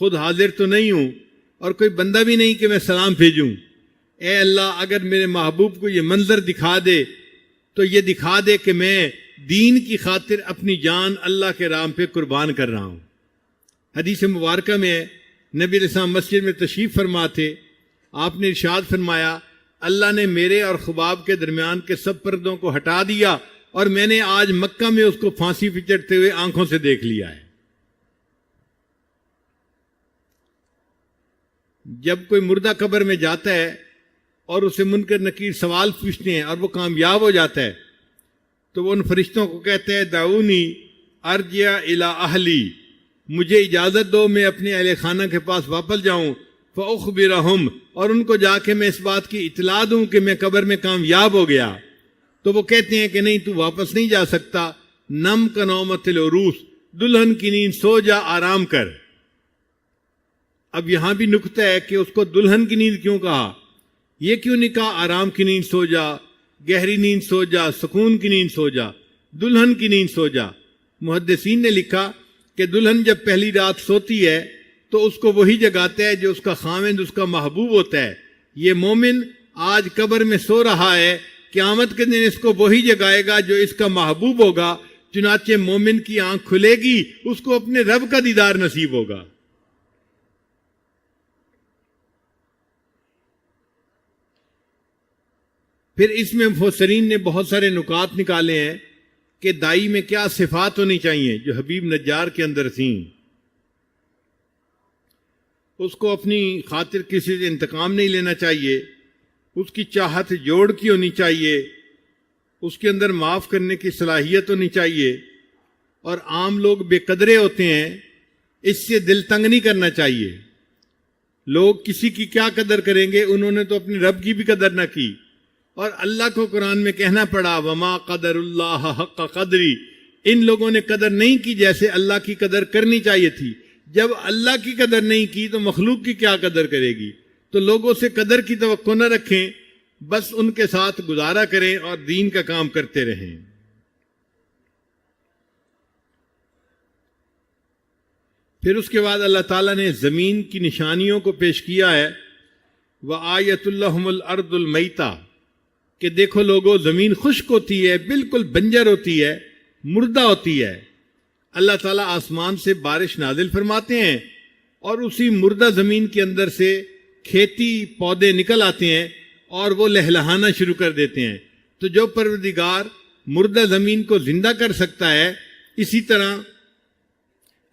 خود حاضر تو نہیں ہوں اور کوئی بندہ بھی نہیں کہ میں سلام بھیجوں. اے اللہ اگر میرے محبوب کو یہ منظر دکھا دے تو یہ دکھا دے کہ میں دین کی خاطر اپنی جان اللہ کے راہ پہ قربان کر رہا ہوں. حدیث مبارکہ میں نبی علیہ السلام مسجد میں تشریف فرما تھے، آپ نے ارشاد فرمایا اللہ نے میرے اور خباب کے درمیان کے سب پردوں کو ہٹا دیا اور میں نے آج مکہ میں اس کو پھانسی پہ چڑھتے ہوئے آنکھوں سے دیکھ لیا ہے. جب کوئی مردہ قبر میں جاتا ہے اور اسے منکر نکیر سوال پوچھتے ہیں اور وہ کامیاب ہو جاتا ہے تو وہ ان فرشتوں کو کہتے ہیں دعونی ارجع الی اہلی، مجھے اجازت دو میں اپنے اہل خانہ کے پاس واپس جاؤں، فاخبرہم، اور ان کو جا کے میں اس بات کی اطلاع دوں کہ میں قبر میں کامیاب ہو گیا. تو وہ کہتے ہیں کہ نہیں تو واپس نہیں جا سکتا، نم کا نومت العروس، دلہن کی نیند سو جا، آرام کر. اب یہاں بھی نکتہ ہے کہ اس کو دلہن کی نیند کیوں کہا، یہ کیوں نہیں کہا آرام کی نیند سو جا، گہری نیند سو جا، سکون کی نیند سو جا، دلہن کی نیند سو جا. محدثین نے لکھا کہ دلہن جب پہلی رات سوتی ہے تو اس کو وہی جگاتا ہے جو اس کا خاوند اس کا محبوب ہوتا ہے. یہ مومن آج قبر میں سو رہا ہے، قیامت کے دن اس کو وہی جگائے گا جو اس کا محبوب ہوگا. چنانچہ مومن کی آنکھ کھلے گی، اس کو اپنے رب کا دیدار نصیب ہوگا. پھر اس میں مفسرین نے بہت سارے نکات نکالے ہیں کہ دائی میں کیا صفات ہونی چاہیے جو حبیب نجار کے اندر تھیں. اس کو اپنی خاطر کسی سے انتقام نہیں لینا چاہیے، اس کی چاہت جوڑ کی ہونی چاہیے، اس کے اندر معاف کرنے کی صلاحیت ہونی چاہیے، اور عام لوگ بے قدرے ہوتے ہیں، اس سے دل تنگ نہیں کرنا چاہیے. لوگ کسی کی کیا قدر کریں گے، انہوں نے تو اپنے رب کی بھی قدر نہ کی، اور اللہ کو قرآن میں کہنا پڑا وما قدر اللہ حق قدری، ان لوگوں نے قدر نہیں کی جیسے اللہ کی قدر کرنی چاہیے تھی. جب اللہ کی قدر نہیں کی تو مخلوق کی کیا قدر کرے گی. تو لوگوں سے قدر کی توقع نہ رکھیں، بس ان کے ساتھ گزارا کریں اور دین کا کام کرتے رہیں. پھر اس کے بعد اللہ تعالیٰ نے زمین کی نشانیوں کو پیش کیا ہے. وَآیَةٌ لَهُمُ الْأَرْضُ الْمَيْتَةُ، کہ دیکھو لوگوں زمین خشک ہوتی ہے، بالکل بنجر ہوتی ہے، مردہ ہوتی ہے. اللہ تعالیٰ آسمان سے بارش نازل فرماتے ہیں اور اسی مردہ زمین کے اندر سے کھیتی پودے نکل آتے ہیں اور وہ لہلہانا شروع کر دیتے ہیں. تو جو پروردگار مردہ زمین کو زندہ کر سکتا ہے، اسی طرح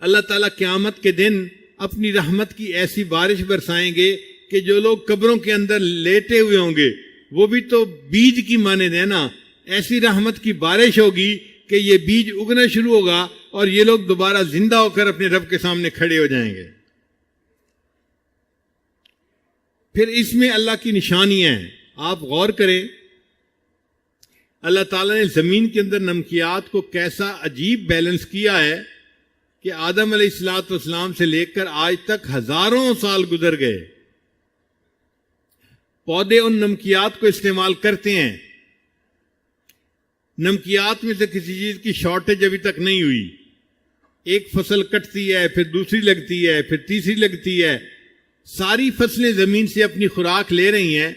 اللہ تعالیٰ قیامت کے دن اپنی رحمت کی ایسی بارش برسائیں گے کہ جو لوگ قبروں کے اندر لیٹے ہوئے ہوں گے وہ بھی تو بیج کی مانند ہے نا، ایسی رحمت کی بارش ہوگی کہ یہ بیج اگنا شروع ہوگا اور یہ لوگ دوبارہ زندہ ہو کر اپنے رب کے سامنے کھڑے ہو جائیں گے۔ پھر اس میں اللہ کی نشانیاں ہیں، آپ غور کریں، اللہ تعالیٰ نے زمین کے اندر نمکیات کو کیسا عجیب بیلنس کیا ہے کہ آدم علیہ السلام سے لے کر آج تک ہزاروں سال گزر گئے، پودے ان نمکیات کو استعمال کرتے ہیں، نمکیات میں سے کسی چیز کی شارٹیج ابھی تک نہیں ہوئی، ایک فصل کٹتی ہے پھر دوسری لگتی ہے پھر تیسری لگتی ہے، ساری فصلیں زمین سے اپنی خوراک لے رہی ہیں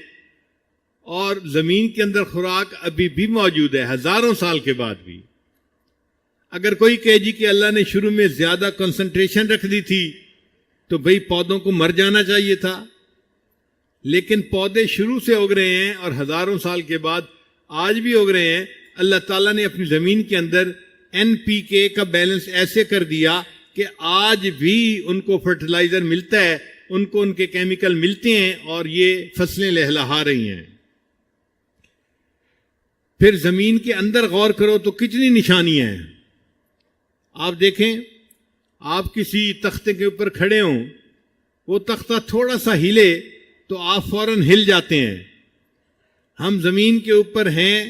اور زمین کے اندر خوراک ابھی بھی موجود ہے ہزاروں سال کے بعد بھی۔ اگر کوئی کہے جی کہ اللہ نے شروع میں زیادہ کنسنٹریشن رکھ دی تھی تو بھئی پودوں کو مر جانا چاہیے تھا، لیکن پودے شروع سے اگ رہے ہیں اور ہزاروں سال کے بعد آج بھی اگ رہے ہیں۔ اللہ تعالیٰ نے اپنی زمین کے اندر NPK کا بیلنس ایسے کر دیا کہ آج بھی ان کو فرٹیلائزر ملتا ہے، ان کو ان کے کیمیکل ملتے ہیں اور یہ فصلیں لہلہا رہی ہیں۔ پھر زمین کے اندر غور کرو تو کتنی نشانیاں ہیں، آپ دیکھیں، آپ کسی تختے کے اوپر کھڑے ہوں، وہ تختہ تھوڑا سا ہلے تو آپ فوراً ہل جاتے ہیں۔ ہم زمین کے اوپر ہیں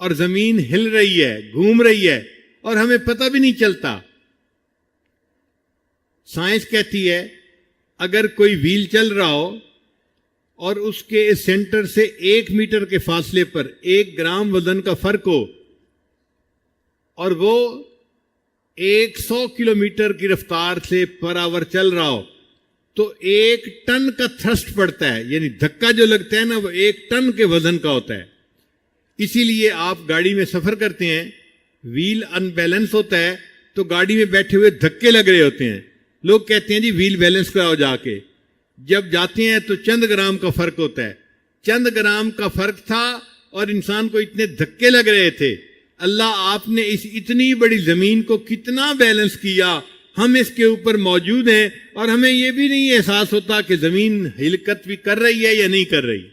اور زمین ہل رہی ہے، گھوم رہی ہے اور ہمیں پتہ بھی نہیں چلتا۔ سائنس کہتی ہے اگر کوئی وہیل چل رہا ہو اور اس کے سینٹر سے 1 میٹر کے فاصلے پر 1 گرام وزن کا فرق ہو اور وہ 100 کلومیٹر کی رفتار سے پر آور چل رہا ہو تو 1 ٹن کا تھرسٹ پڑتا ہے، یعنی دھکا جو لگتا ہے نا وہ 1 ٹن کے وزن کا ہوتا ہے۔ اسی لیے آپ گاڑی میں سفر کرتے ہیں، وہیل ان بیلنس ہوتا ہے تو گاڑی میں بیٹھے ہوئے دھکے لگ رہے ہوتے ہیں، لوگ کہتے ہیں جی وہیل بیلنس کراؤ جا کے، جب جاتے ہیں تو چند گرام کا فرق ہوتا ہے، چند گرام کا فرق تھا اور انسان کو اتنے دھکے لگ رہے تھے۔ اللہ آپ نے اس اتنی بڑی زمین کو کتنا بیلنس کیا، ہم اس کے اوپر موجود ہیں اور ہمیں یہ بھی نہیں احساس ہوتا کہ زمین حرکت بھی کر رہی ہے یا نہیں کر رہی۔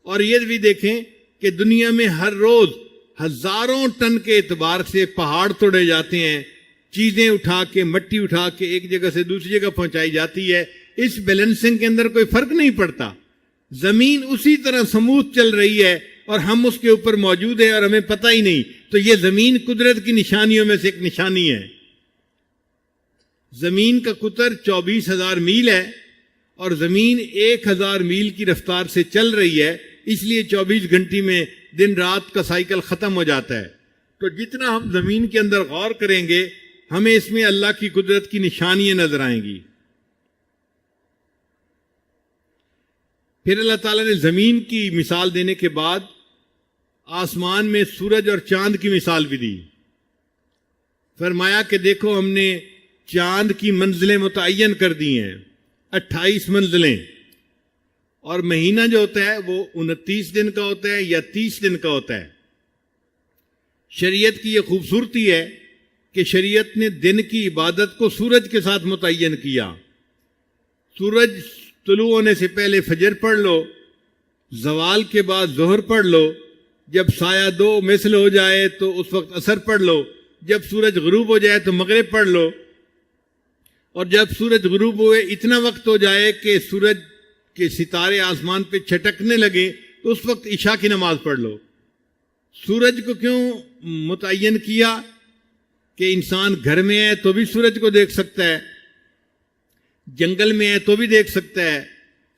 اور یہ بھی دیکھیں کہ دنیا میں ہر روز ہزاروں ٹن کے اعتبار سے پہاڑ توڑے جاتے ہیں، چیزیں اٹھا کے مٹی اٹھا کے ایک جگہ سے دوسری جگہ پہنچائی جاتی ہے، اس بیلنسنگ کے اندر کوئی فرق نہیں پڑتا، زمین اسی طرح سموتھ چل رہی ہے اور ہم اس کے اوپر موجود ہیں اور ہمیں پتہ ہی نہیں۔ تو یہ زمین قدرت کی نشانیوں میں سے ایک نشانی ہے۔ زمین کا قطر 24,000 میل ہے اور زمین 1,000 میل کی رفتار سے چل رہی ہے، اس لیے 24 گھنٹے میں دن رات کا سائیکل ختم ہو جاتا ہے۔ تو جتنا ہم زمین کے اندر غور کریں گے ہمیں اس میں اللہ کی قدرت کی نشانیاں نظر آئیں گی۔ پھر اللہ تعالیٰ نے زمین کی مثال دینے کے بعد آسمان میں سورج اور چاند کی مثال بھی دی، فرمایا کہ دیکھو ہم نے چاند کی منزلیں متعین کر دی ہیں، 28 منزلیں، اور مہینہ جو ہوتا ہے وہ 29 دن کا ہوتا ہے یا 30 دن کا ہوتا ہے۔ شریعت کی یہ خوبصورتی ہے کہ شریعت نے دن کی عبادت کو سورج کے ساتھ متعین کیا۔ سورج طلوع ہونے سے پہلے فجر پڑھ لو، زوال کے بعد ظہر پڑھ لو، جب سایہ 2 مثل ہو جائے تو اس وقت عصر پڑھ لو، جب سورج غروب ہو جائے تو مغرب پڑھ لو، اور جب سورج غروب ہوئے اتنا وقت ہو جائے کہ سورج کے ستارے آسمان پہ چھٹکنے لگے تو اس وقت عشاء کی نماز پڑھ لو۔ سورج کو کیوں متعین کیا؟ کہ انسان گھر میں ہے تو بھی سورج کو دیکھ سکتا ہے، جنگل میں ہے تو بھی دیکھ سکتا ہے،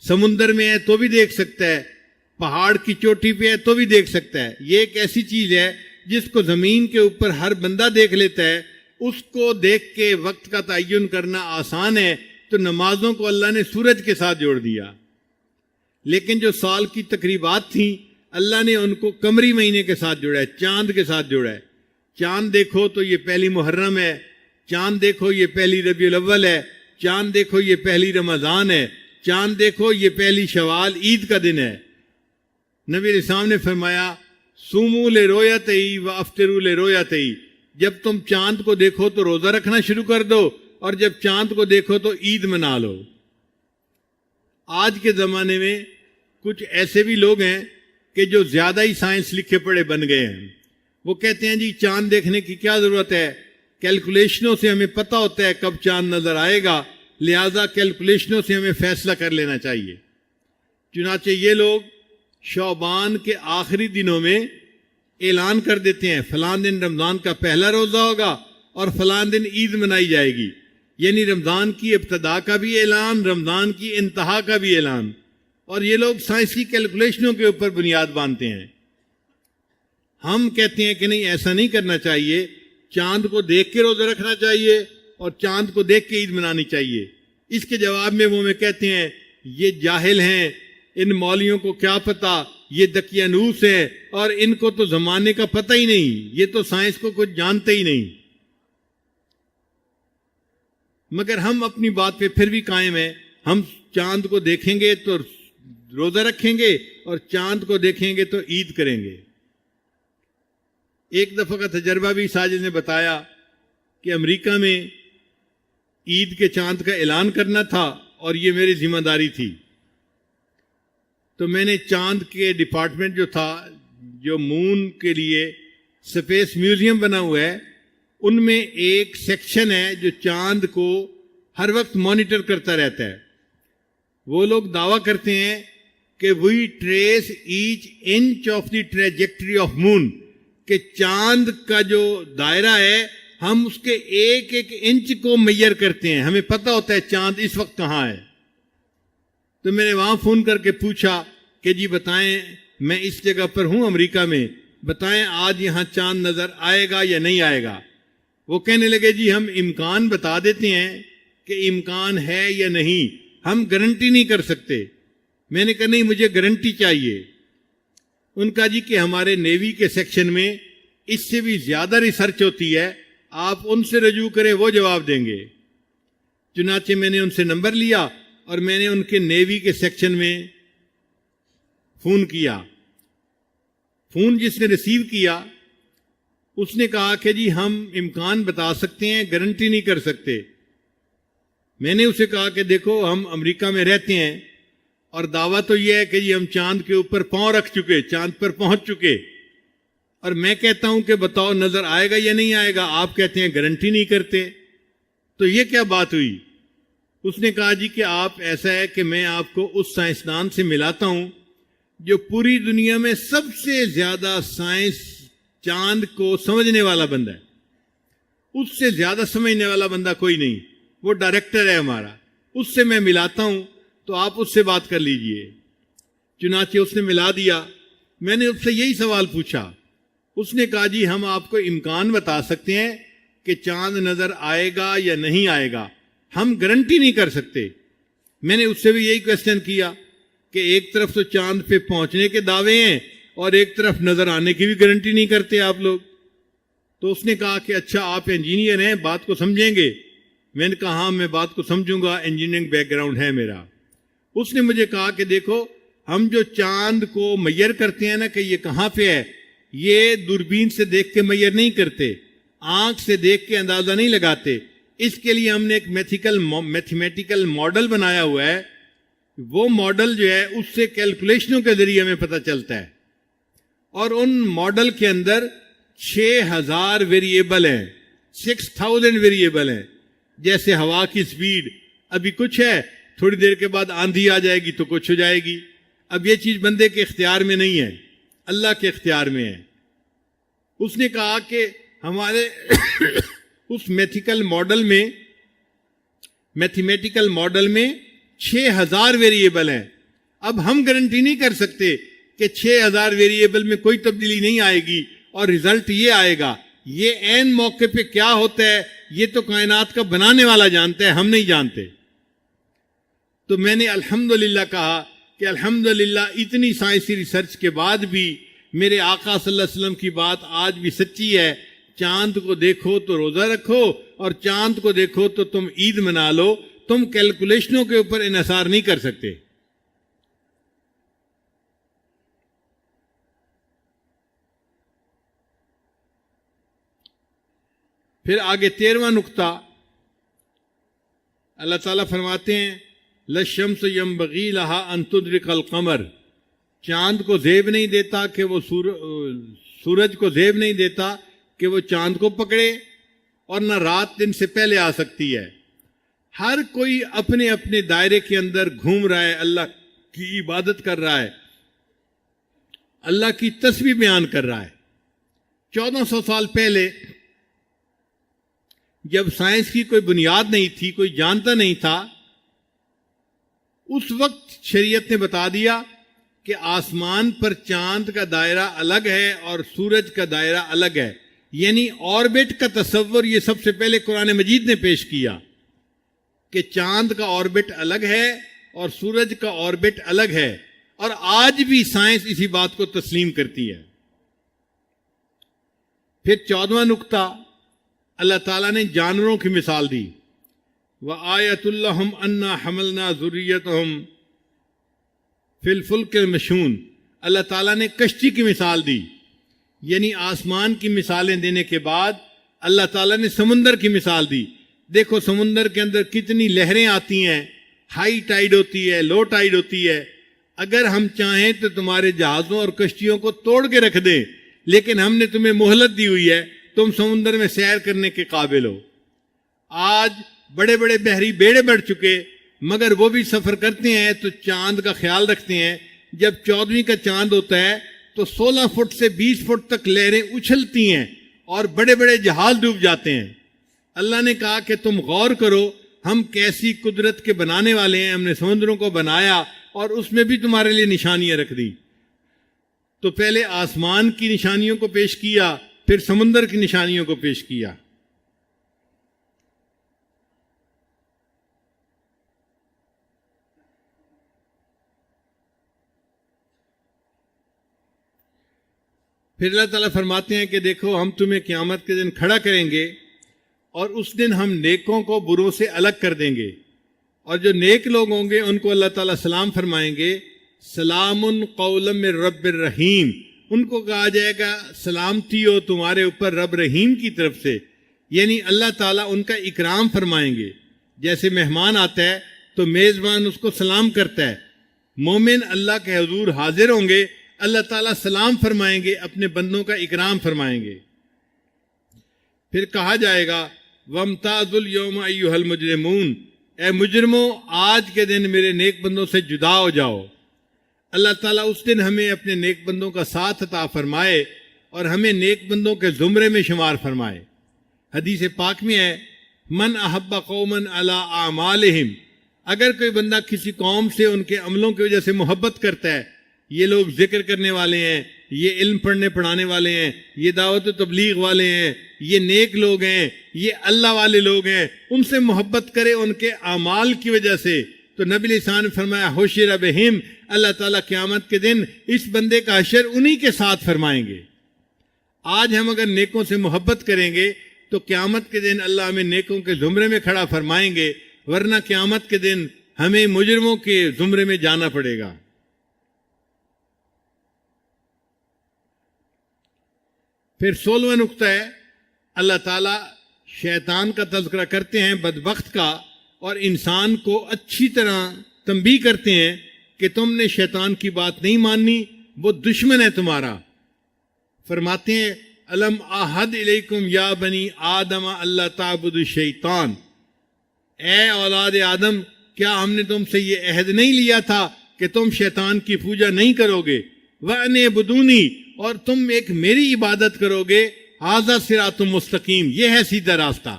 سمندر میں ہے تو بھی دیکھ سکتا ہے، پہاڑ کی چوٹی پہ ہے تو بھی دیکھ سکتا ہے۔ یہ ایک ایسی چیز ہے جس کو زمین کے اوپر ہر بندہ دیکھ لیتا ہے، اس کو دیکھ کے وقت کا تعین کرنا آسان ہے۔ تو نمازوں کو اللہ نے سورج کے ساتھ جوڑ دیا، لیکن جو سال کی تقریبات تھیں اللہ نے ان کو قمری مہینے کے ساتھ جوڑا ہے، چاند کے ساتھ جوڑا ہے۔ چاند دیکھو تو یہ پہلی محرم ہے، چاند دیکھو یہ پہلی ربیع الاول ہے، چاند دیکھو یہ پہلی رمضان ہے، چاند دیکھو یہ پہلی شوال عید کا دن ہے۔ نبی علیہ السلام نے فرمایا سومو لرؤیتہ و افطروا لرؤیتہ، جب تم چاند کو دیکھو تو روزہ رکھنا شروع کر دو اور جب چاند کو دیکھو تو عید منا لو۔ آج کے زمانے میں کچھ ایسے بھی لوگ ہیں کہ جو زیادہ ہی سائنس لکھے پڑھے بن گئے ہیں۔ وہ کہتے ہیں جی چاند دیکھنے کی کیا ضرورت ہے، کیلکولیشنوں سے ہمیں پتہ ہوتا ہے کب چاند نظر آئے گا، لہذا کیلکولیشنوں سے ہمیں فیصلہ کر لینا چاہیے۔ چنانچہ یہ لوگ شعبان کے آخری دنوں میں اعلان کر دیتے ہیں فلاں دن رمضان کا پہلا روزہ ہوگا اور فلاں دن عید منائی جائے گی، یعنی رمضان کی ابتدا کا بھی اعلان، رمضان کی انتہا کا بھی اعلان، اور یہ لوگ سائنسی کیلکولیشنوں کے اوپر بنیاد باندھتے ہیں۔ ہم کہتے ہیں کہ نہیں، ایسا نہیں کرنا چاہیے، چاند کو دیکھ کے روزہ رکھنا چاہیے اور چاند کو دیکھ کے عید منانی چاہیے۔ اس کے جواب میں وہ ہمیں کہتے ہیں یہ جاہل ہیں، ان مولویوں کو کیا پتہ، یہ دقیانوس ہیں اور ان کو تو زمانے کا پتہ ہی نہیں، یہ تو سائنس کو کچھ جانتے ہی نہیں۔ مگر ہم اپنی بات پہ پھر بھی قائم ہیں، ہم چاند کو دیکھیں گے تو روزہ رکھیں گے اور چاند کو دیکھیں گے تو عید کریں گے۔ ایک دفعہ کا تجربہ بھی ساجد نے بتایا کہ امریکہ میں عید کے چاند کا اعلان کرنا تھا اور یہ میری ذمہ داری تھی۔ تو میں نے چاند کے ڈپارٹمنٹ جو تھا، جو مون کے لیے اسپیس میوزیم بنا ہوا ہے، ان میں ایک سیکشن ہے جو چاند کو ہر وقت مانیٹر کرتا رہتا ہے۔ وہ لوگ دعویٰ کرتے ہیں کہ we trace each inch of the trajectory of moon, کہ چاند کا جو دائرہ ہے ہم اس کے ایک ایک انچ کو میئر کرتے ہیں، ہمیں پتہ ہوتا ہے چاند اس وقت کہاں ہے۔ تو میں نے وہاں فون کر کے پوچھا کہ جی بتائیں، میں اس جگہ پر ہوں امریکہ میں، بتائیں آج یہاں چاند نظر آئے گا یا نہیں آئے گا؟ وہ کہنے لگے جی ہم امکان بتا دیتے ہیں کہ امکان ہے یا نہیں، ہم گارنٹی نہیں کر سکتے۔ میں نے کہا نہیں، مجھے گارنٹی چاہیے۔ ان کا جی کہ ہمارے نیوی کے سیکشن میں اس سے بھی زیادہ ریسرچ ہوتی ہے، آپ ان سے رجوع کریں، وہ جواب دیں گے۔ چنانچہ میں نے ان سے نمبر لیا اور میں نے ان کے نیوی کے سیکشن میں فون کیا۔ فون جس نے ریسیو کیا اس نے کہا کہ جی ہم امکان بتا سکتے ہیں، گارنٹی نہیں کر سکتے۔ میں نے اسے کہا کہ دیکھو ہم امریکہ میں رہتے ہیں اور دعویٰ تو یہ ہے کہ جی ہم چاند کے اوپر پاؤں رکھ چکے، چاند پر پہنچ چکے، اور میں کہتا ہوں کہ بتاؤ نظر آئے گا یا نہیں آئے گا، آپ کہتے ہیں گارنٹی نہیں کرتے، تو یہ کیا بات ہوئی؟ اس نے کہا جی کہ آپ ایسا ہے کہ میں آپ کو اس سائنسدان سے ملاتا ہوں جو پوری دنیا میں سب سے زیادہ سائنس چاند کو سمجھنے والا بندہ ہے، اس سے زیادہ سمجھنے والا بندہ کوئی نہیں، وہ ڈائریکٹر ہے ہمارا، اس سے میں ملاتا ہوں تو آپ اس سے بات کر لیجئے۔ چنانچہ اس نے ملا دیا۔ میں نے اس سے یہی سوال پوچھا، اس نے کہا جی ہم آپ کو امکان بتا سکتے ہیں کہ چاند نظر آئے گا یا نہیں آئے گا، ہم گارنٹی نہیں کر سکتے۔ میں نے اس سے بھی یہی کوشچن کیا کہ ایک طرف تو چاند پہ پہنچنے کے دعوے ہیں اور ایک طرف نظر آنے کی بھی گارنٹی نہیں کرتے آپ لوگ۔ تو اس نے کہا کہ اچھا آپ انجینئر ہیں، بات کو سمجھیں گے؟ میں نے کہا ہاں میں بات کو سمجھوں گا، انجینئرنگ بیک گراؤنڈ ہے میرا۔ اس نے مجھے کہا کہ دیکھو ہم جو چاند کو میئر کرتے ہیں نا کہ یہ کہاں پہ ہے، یہ دوربین سے دیکھ کے میئر نہیں کرتے، آنکھ سے دیکھ کے اندازہ نہیں لگاتے، اس کے لیے ہم نے ایک میتھمیٹیکل ماڈل بنایا ہوا ہے، وہ ماڈل جو ہے اس سے کیلکولیشنوں کے ذریعے ہمیں پتہ چلتا ہے، اور ان ماڈل کے اندر 6000 ویریبل ہیں، 6000 ویریبل ہیں، جیسے ہوا کی سپیڈ ابھی کچھ ہے، تھوڑی دیر کے بعد آندھی آ جائے گی تو کچھ ہو جائے گی۔ اب یہ چیز بندے کے اختیار میں نہیں ہے، اللہ کے اختیار میں ہے۔ اس نے کہا کہ ہمارے اس میتھمیٹیکل ماڈل میں 6000 ویریبل ہیں، اب ہم گارنٹی نہیں کر سکتے کہ 6000 ویریبل میں کوئی تبدیلی نہیں آئے گی اور رزلٹ یہ آئے گا۔ یہ عین موقع پہ کیا ہوتا ہے یہ تو کائنات کا بنانے والا جانتا ہے، ہم نہیں جانتے۔ تو میں نے الحمدللہ کہا کہ الحمدللہ اتنی سائنسی ریسرچ کے بعد بھی میرے آقا صلی اللہ علیہ وسلم کی بات آج بھی سچی ہے، چاند کو دیکھو تو روزہ رکھو اور چاند کو دیکھو تو تم عید منا لو، تم کیلکولیشنوں کے اوپر انحصار نہیں کر سکتے۔ پھر آگے 13واں نقطہ اللہ تعالیٰ فرماتے ہیں لَلشَّمْسُ يَنبَغِي لَهَا أَن تُدْرِكَ الْقَمَرَ، چاند کو زیب نہیں دیتا کہ وہ سورج کو زیب نہیں دیتا کہ وہ چاند کو پکڑے، اور نہ رات دن سے پہلے آ سکتی ہے۔ ہر کوئی اپنے اپنے دائرے کے اندر گھوم رہا ہے، اللہ کی عبادت کر رہا ہے، اللہ کی تسبیح بیان کر رہا ہے۔ 1400 سال پہلے جب سائنس کی کوئی بنیاد نہیں تھی، کوئی جانتا نہیں تھا، اس وقت شریعت نے بتا دیا کہ آسمان پر چاند کا دائرہ الگ ہے اور سورج کا دائرہ الگ ہے، یعنی آربٹ کا تصور یہ سب سے پہلے قرآن مجید نے پیش کیا کہ چاند کا آربٹ الگ ہے اور سورج کا آربٹ الگ ہے، اور آج بھی سائنس اسی بات کو تسلیم کرتی ہے۔ پھر 14واں نقطہ اللہ تعالیٰ نے جانوروں کی مثال دی، وَآیَةٌ لَّهُمْ أَنَّا حَمَلْنَا ذُرِّيَّتَهُمْ فِي الْفُلْكِ الْمَشْحُونِ، اللہ تعالیٰ نے کشتی کی مثال دی، یعنی آسمان کی مثالیں دینے کے بعد اللہ تعالیٰ نے سمندر کی مثال دی۔ دیکھو سمندر کے اندر کتنی لہریں آتی ہیں، ہائی ٹائیڈ ہوتی ہے، لو ٹائیڈ ہوتی ہے۔ اگر ہم چاہیں تو تمہارے جہازوں اور کشتیوں کو توڑ کے رکھ دیں، لیکن ہم نے تمہیں مہلت دی ہوئی ہے، تم سمندر میں سیر کرنے کے قابل ہو۔ آج بڑے بڑے بحری بیڑے بڑھ چکے، مگر وہ بھی سفر کرتے ہیں تو چاند کا خیال رکھتے ہیں۔ جب 14ویں کا چاند ہوتا ہے تو 16 فٹ سے 20 فٹ تک لہریں اچھلتی ہیں اور بڑے بڑے جہاز ڈوب جاتے ہیں۔ اللہ نے کہا کہ تم غور کرو، ہم کیسی قدرت کے بنانے والے ہیں، ہم نے سمندروں کو بنایا اور اس میں بھی تمہارے لیے نشانیاں رکھ دی۔ تو پہلے آسمان کی نشانیوں کو پیش کیا، پھر سمندر کی نشانیوں کو پیش کیا۔ پھر اللہ تعالیٰ فرماتے ہیں کہ دیکھو ہم تمہیں قیامت کے دن کھڑا کریں گے، اور اس دن ہم نیکوں کو بروں سے الگ کر دیں گے، اور جو نیک لوگ ہوں گے ان کو اللہ تعالیٰ سلام فرمائیں گے، سلام قولا من رب الرحیم، ان کو کہا جائے گا سلامتی ہو تمہارے اوپر رب رحیم کی طرف سے، یعنی اللہ تعالیٰ ان کا اکرام فرمائیں گے۔ جیسے مہمان آتا ہے تو میزبان اس کو سلام کرتا ہے، مومن اللہ کے حضور حاضر ہوں گے، اللہ تعالیٰ سلام فرمائیں گے، اپنے بندوں کا اکرام فرمائیں گے۔ پھر کہا جائے گا وَامْتَازُوا الْيَوْمَ أَيُّهَا الْمُجْرِمُونَ، اے مجرموں آج کے دن میرے نیک بندوں سے جدا ہو جاؤ۔ اللہ تعالیٰ اس دن ہمیں اپنے نیک بندوں کا ساتھ عطا فرمائے اور ہمیں نیک بندوں کے زمرے میں شمار فرمائے۔ حدیث پاک میں ہے من احب قومن علی اعمالہم، اگر کوئی بندہ کسی قوم سے ان کے عملوں کی وجہ سے محبت کرتا ہے، یہ لوگ ذکر کرنے والے ہیں، یہ علم پڑھنے پڑھانے والے ہیں، یہ دعوت و تبلیغ والے ہیں، یہ نیک لوگ ہیں، یہ اللہ والے لوگ ہیں، ان سے محبت کرے ان کے اعمال کی وجہ سے، تو نبی علیہ السلام نے فرمایا حشر بہم، اللہ تعالیٰ قیامت کے دن اس بندے کا حشر انہی کے ساتھ فرمائیں گے۔ آج ہم اگر نیکوں سے محبت کریں گے تو قیامت کے دن اللہ ہمیں نیکوں کے زمرے میں کھڑا فرمائیں گے، ورنہ قیامت کے دن ہمیں مجرموں کے زمرے میں جانا پڑے گا۔ پھر 16واں نقطہ ہے اللہ تعالیٰ شیطان کا تذکرہ کرتے ہیں، بدبخت کا، اور انسان کو اچھی طرح تنبیہ کرتے ہیں کہ تم نے شیطان کی بات نہیں ماننی، وہ دشمن ہے تمہارا۔ فرماتے ہیں الم احد الیکم یا بنی آدم اللہ تعبدوا الشیطان، اے اولاد آدم کیا ہم نے تم سے یہ عہد نہیں لیا تھا کہ تم شیطان کی پوجا نہیں کرو گے، وَأَنِ اعْبُدُونِی، اور تم ایک میری عبادت کرو گے، ھذا صراط مستقیم، یہ ہے سیدھا راستہ۔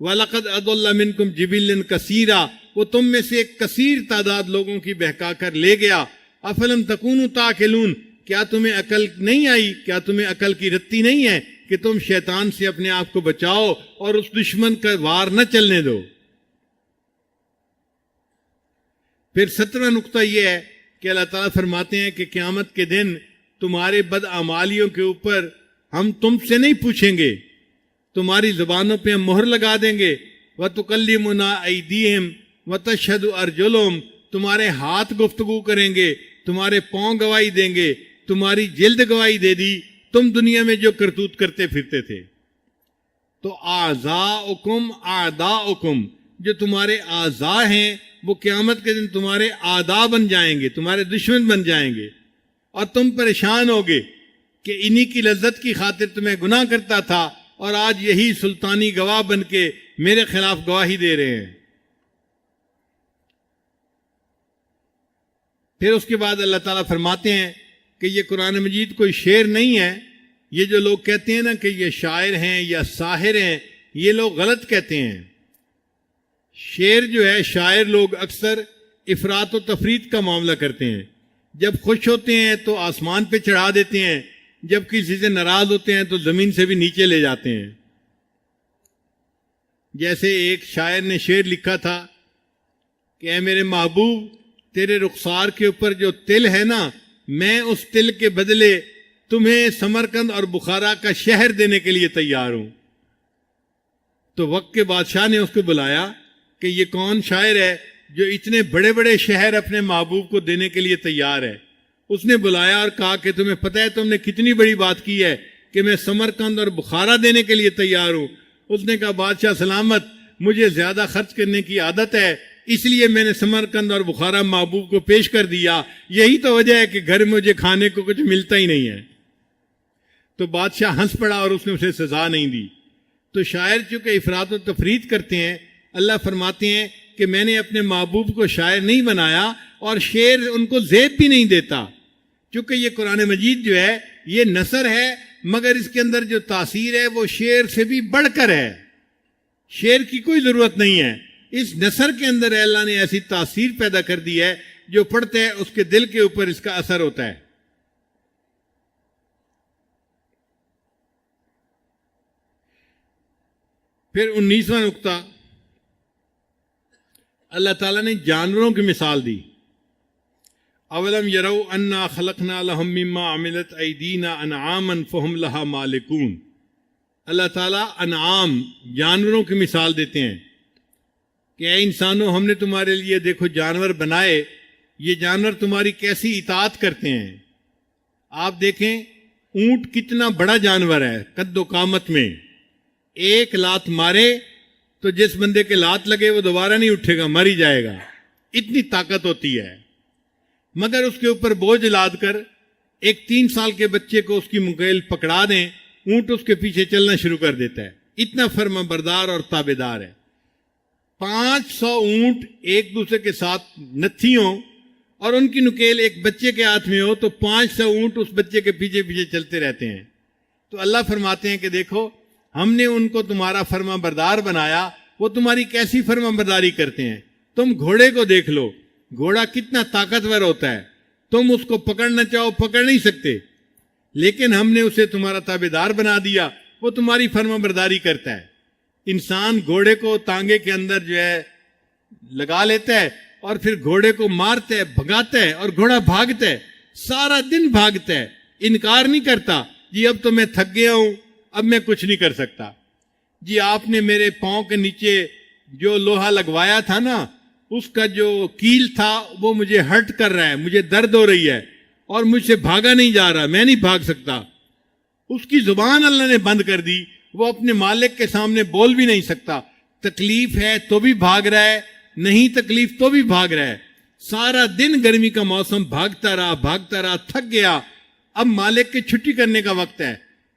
وَلَقَدْ أَضَلَّ مِنْكُمْ جِبِلًّا كَثِيرًا، وہ تم میں سے ایک کثیر تعداد لوگوں کی بہکا کر لے گیا۔ أَفَلَمْ تَكُونُوا تَعْقِلُونَ، کیا تمہیں عقل نہیں آئی، کیا تمہیں عقل کی رتی نہیں ہے کہ تم شیطان سے اپنے آپ کو بچاؤ اور اس دشمن کا وار نہ چلنے دو۔ پھر 17واں نقطہ یہ ہے کہ اللہ تعالیٰ فرماتے ہیں کہ قیامت کے دن تمہارے بدعمالیوں کے اوپر ہم تم سے نہیں پوچھیں گے، تمہاری زبانوں پہ ہم مہر لگا دیں گے۔ وَتُكَلِّمُنَا أَيْدِيهِمْ وَتَشْهَدُ أَرْجُلُهُمْ، تمہارے ہاتھ گفتگو کریں گے، تمہارے پاؤں گواہی دیں گے، تمہاری جلد گواہی دے دی، تم دنیا میں جو کرتوت کرتے پھرتے تھے۔ تو اعضاؤکم اعداؤکم، جو تمہارے اعضاء ہیں وہ قیامت کے دن تمہارے اعداء بن جائیں گے، تمہارے دشمن بن جائیں گے، اور تم پریشان ہوگے کہ انہی کی لذت کی خاطر تمہیں گناہ کرتا تھا اور آج یہی سلطانی گواہ بن کے میرے خلاف گواہی دے رہے ہیں۔ پھر اس کے بعد اللہ تعالیٰ فرماتے ہیں کہ یہ قرآن مجید کوئی شعر نہیں ہے۔ یہ جو لوگ کہتے ہیں نا کہ یہ شاعر ہیں یا ساحر ہیں، یہ لوگ غلط کہتے ہیں۔ شعر جو ہے، شاعر لوگ اکثر افراط و تفریط کا معاملہ کرتے ہیں۔ جب خوش ہوتے ہیں تو آسمان پہ چڑھا دیتے ہیں، جب کسی سے ناراض ہوتے ہیں تو زمین سے بھی نیچے لے جاتے ہیں۔ جیسے ایک شاعر نے شعر لکھا تھا کہ اے میرے محبوب، تیرے رخسار کے اوپر جو تل ہے نا، میں اس تل کے بدلے تمہیں سمرقند اور بخارا کا شہر دینے کے لیے تیار ہوں۔ تو وقت کے بادشاہ نے اس کو بلایا کہ یہ کون شاعر ہے جو اتنے بڑے بڑے شہر اپنے محبوب کو دینے کے لیے تیار ہے؟ اس نے بلایا اور کہا کہ تمہیں پتہ ہے تم نے کتنی بڑی بات کی ہے کہ میں سمرقند اور بخارا دینے کے لیے تیار ہوں۔ اس نے کہا بادشاہ سلامت، مجھے زیادہ خرچ کرنے کی عادت ہے، اس لیے میں نے سمرقند اور بخارا محبوب کو پیش کر دیا۔ یہی تو وجہ ہے کہ گھر میں مجھے کھانے کو کچھ ملتا ہی نہیں ہے۔ تو بادشاہ ہنس پڑا اور اس نے اسے سزا نہیں دی۔ تو شاعر چونکہ افراط و تفریط کرتے ہیں، اللہ فرماتے ہیں کہ میں نے اپنے محبوب کو شاعر نہیں بنایا اور شعر ان کو زیب بھی نہیں دیتا، چونکہ یہ قرآن مجید جو ہے یہ نثر ہے، مگر اس کے اندر جو تاثیر ہے وہ شعر سے بھی بڑھ کر ہے۔ شعر کی کوئی ضرورت نہیں ہے، اس نثر کے اندر اللہ نے ایسی تاثیر پیدا کر دی ہے، جو پڑھتا ہے اس کے دل کے اوپر اس کا اثر ہوتا ہے۔ پھر 19واں نقطہ، اللہ تعالیٰ نے جانوروں کی مثال دی۔ اولم یروا انا خلقنا لهم مما عملت ایدینا انعاما فهم لها مالکون۔ اللہ تعالیٰ انعام، جانوروں کی مثال دیتے ہیں کہ اے انسانوں، ہم نے تمہارے لیے دیکھو جانور بنائے، یہ جانور تمہاری کیسی اطاعت کرتے ہیں۔ آپ دیکھیں اونٹ کتنا بڑا جانور ہے قد و قامت میں، ایک لات مارے تو جس بندے کے لات لگے وہ دوبارہ نہیں اٹھے گا، مر ہی جائے گا، اتنی طاقت ہوتی ہے۔ مگر اس کے اوپر بوجھ لاد کر ایک 3 سال کے بچے کو اس کی مکیل پکڑا دیں، اونٹ اس کے پیچھے چلنا شروع کر دیتا ہے، اتنا فرما بردار اور تابعدار ہے۔ 500 اونٹ ایک دوسرے کے ساتھ نتھی ہوں اور ان کی نکیل ایک بچے کے ہاتھ میں ہو تو 500 اونٹ اس بچے کے پیچھے پیچھے چلتے رہتے ہیں۔ تو اللہ فرماتے ہیں کہ دیکھو ہم نے ان کو تمہارا فرما بردار بنایا، وہ تمہاری کیسی فرما برداری کرتے ہیں۔ تم گھوڑے کو دیکھ لو، گھوڑا کتنا طاقتور ہوتا ہے، تم اس کو پکڑنا چاہو پکڑ نہیں سکتے، لیکن ہم نے اسے تمہارا تابعدار بنا دیا، وہ تمہاری فرما برداری کرتا ہے۔ انسان گھوڑے کو تانگے کے اندر جو ہے لگا لیتا ہے اور پھر گھوڑے کو مارتا ہے، بھگاتا ہے، اور گھوڑا بھاگتا ہے، سارا دن بھاگتا ہے، انکار نہیں کرتا جی اب تو میں تھک گیا ہوں، اب میں کچھ نہیں کر سکتا۔ جی آپ نے میرے پاؤں کے نیچے جو لوہا لگوایا تھا نا، اس کا جو کیل تھا وہ مجھے ہرٹ کر رہا ہے، مجھے درد ہو رہی ہے اور مجھ سے بھاگا نہیں جا رہا، میں نہیں بھاگ سکتا۔ اس کی زبان اللہ نے بند کر دی، وہ اپنے مالک کے سامنے بول بھی نہیں سکتا۔ تکلیف ہے تو بھی بھاگ رہا ہے، نہیں تکلیف تو بھی بھاگ رہا ہے، سارا دن گرمی کا موسم بھاگتا رہا، تھک گیا۔ اب مالک کے چھٹی کرنے کا وقت ہے۔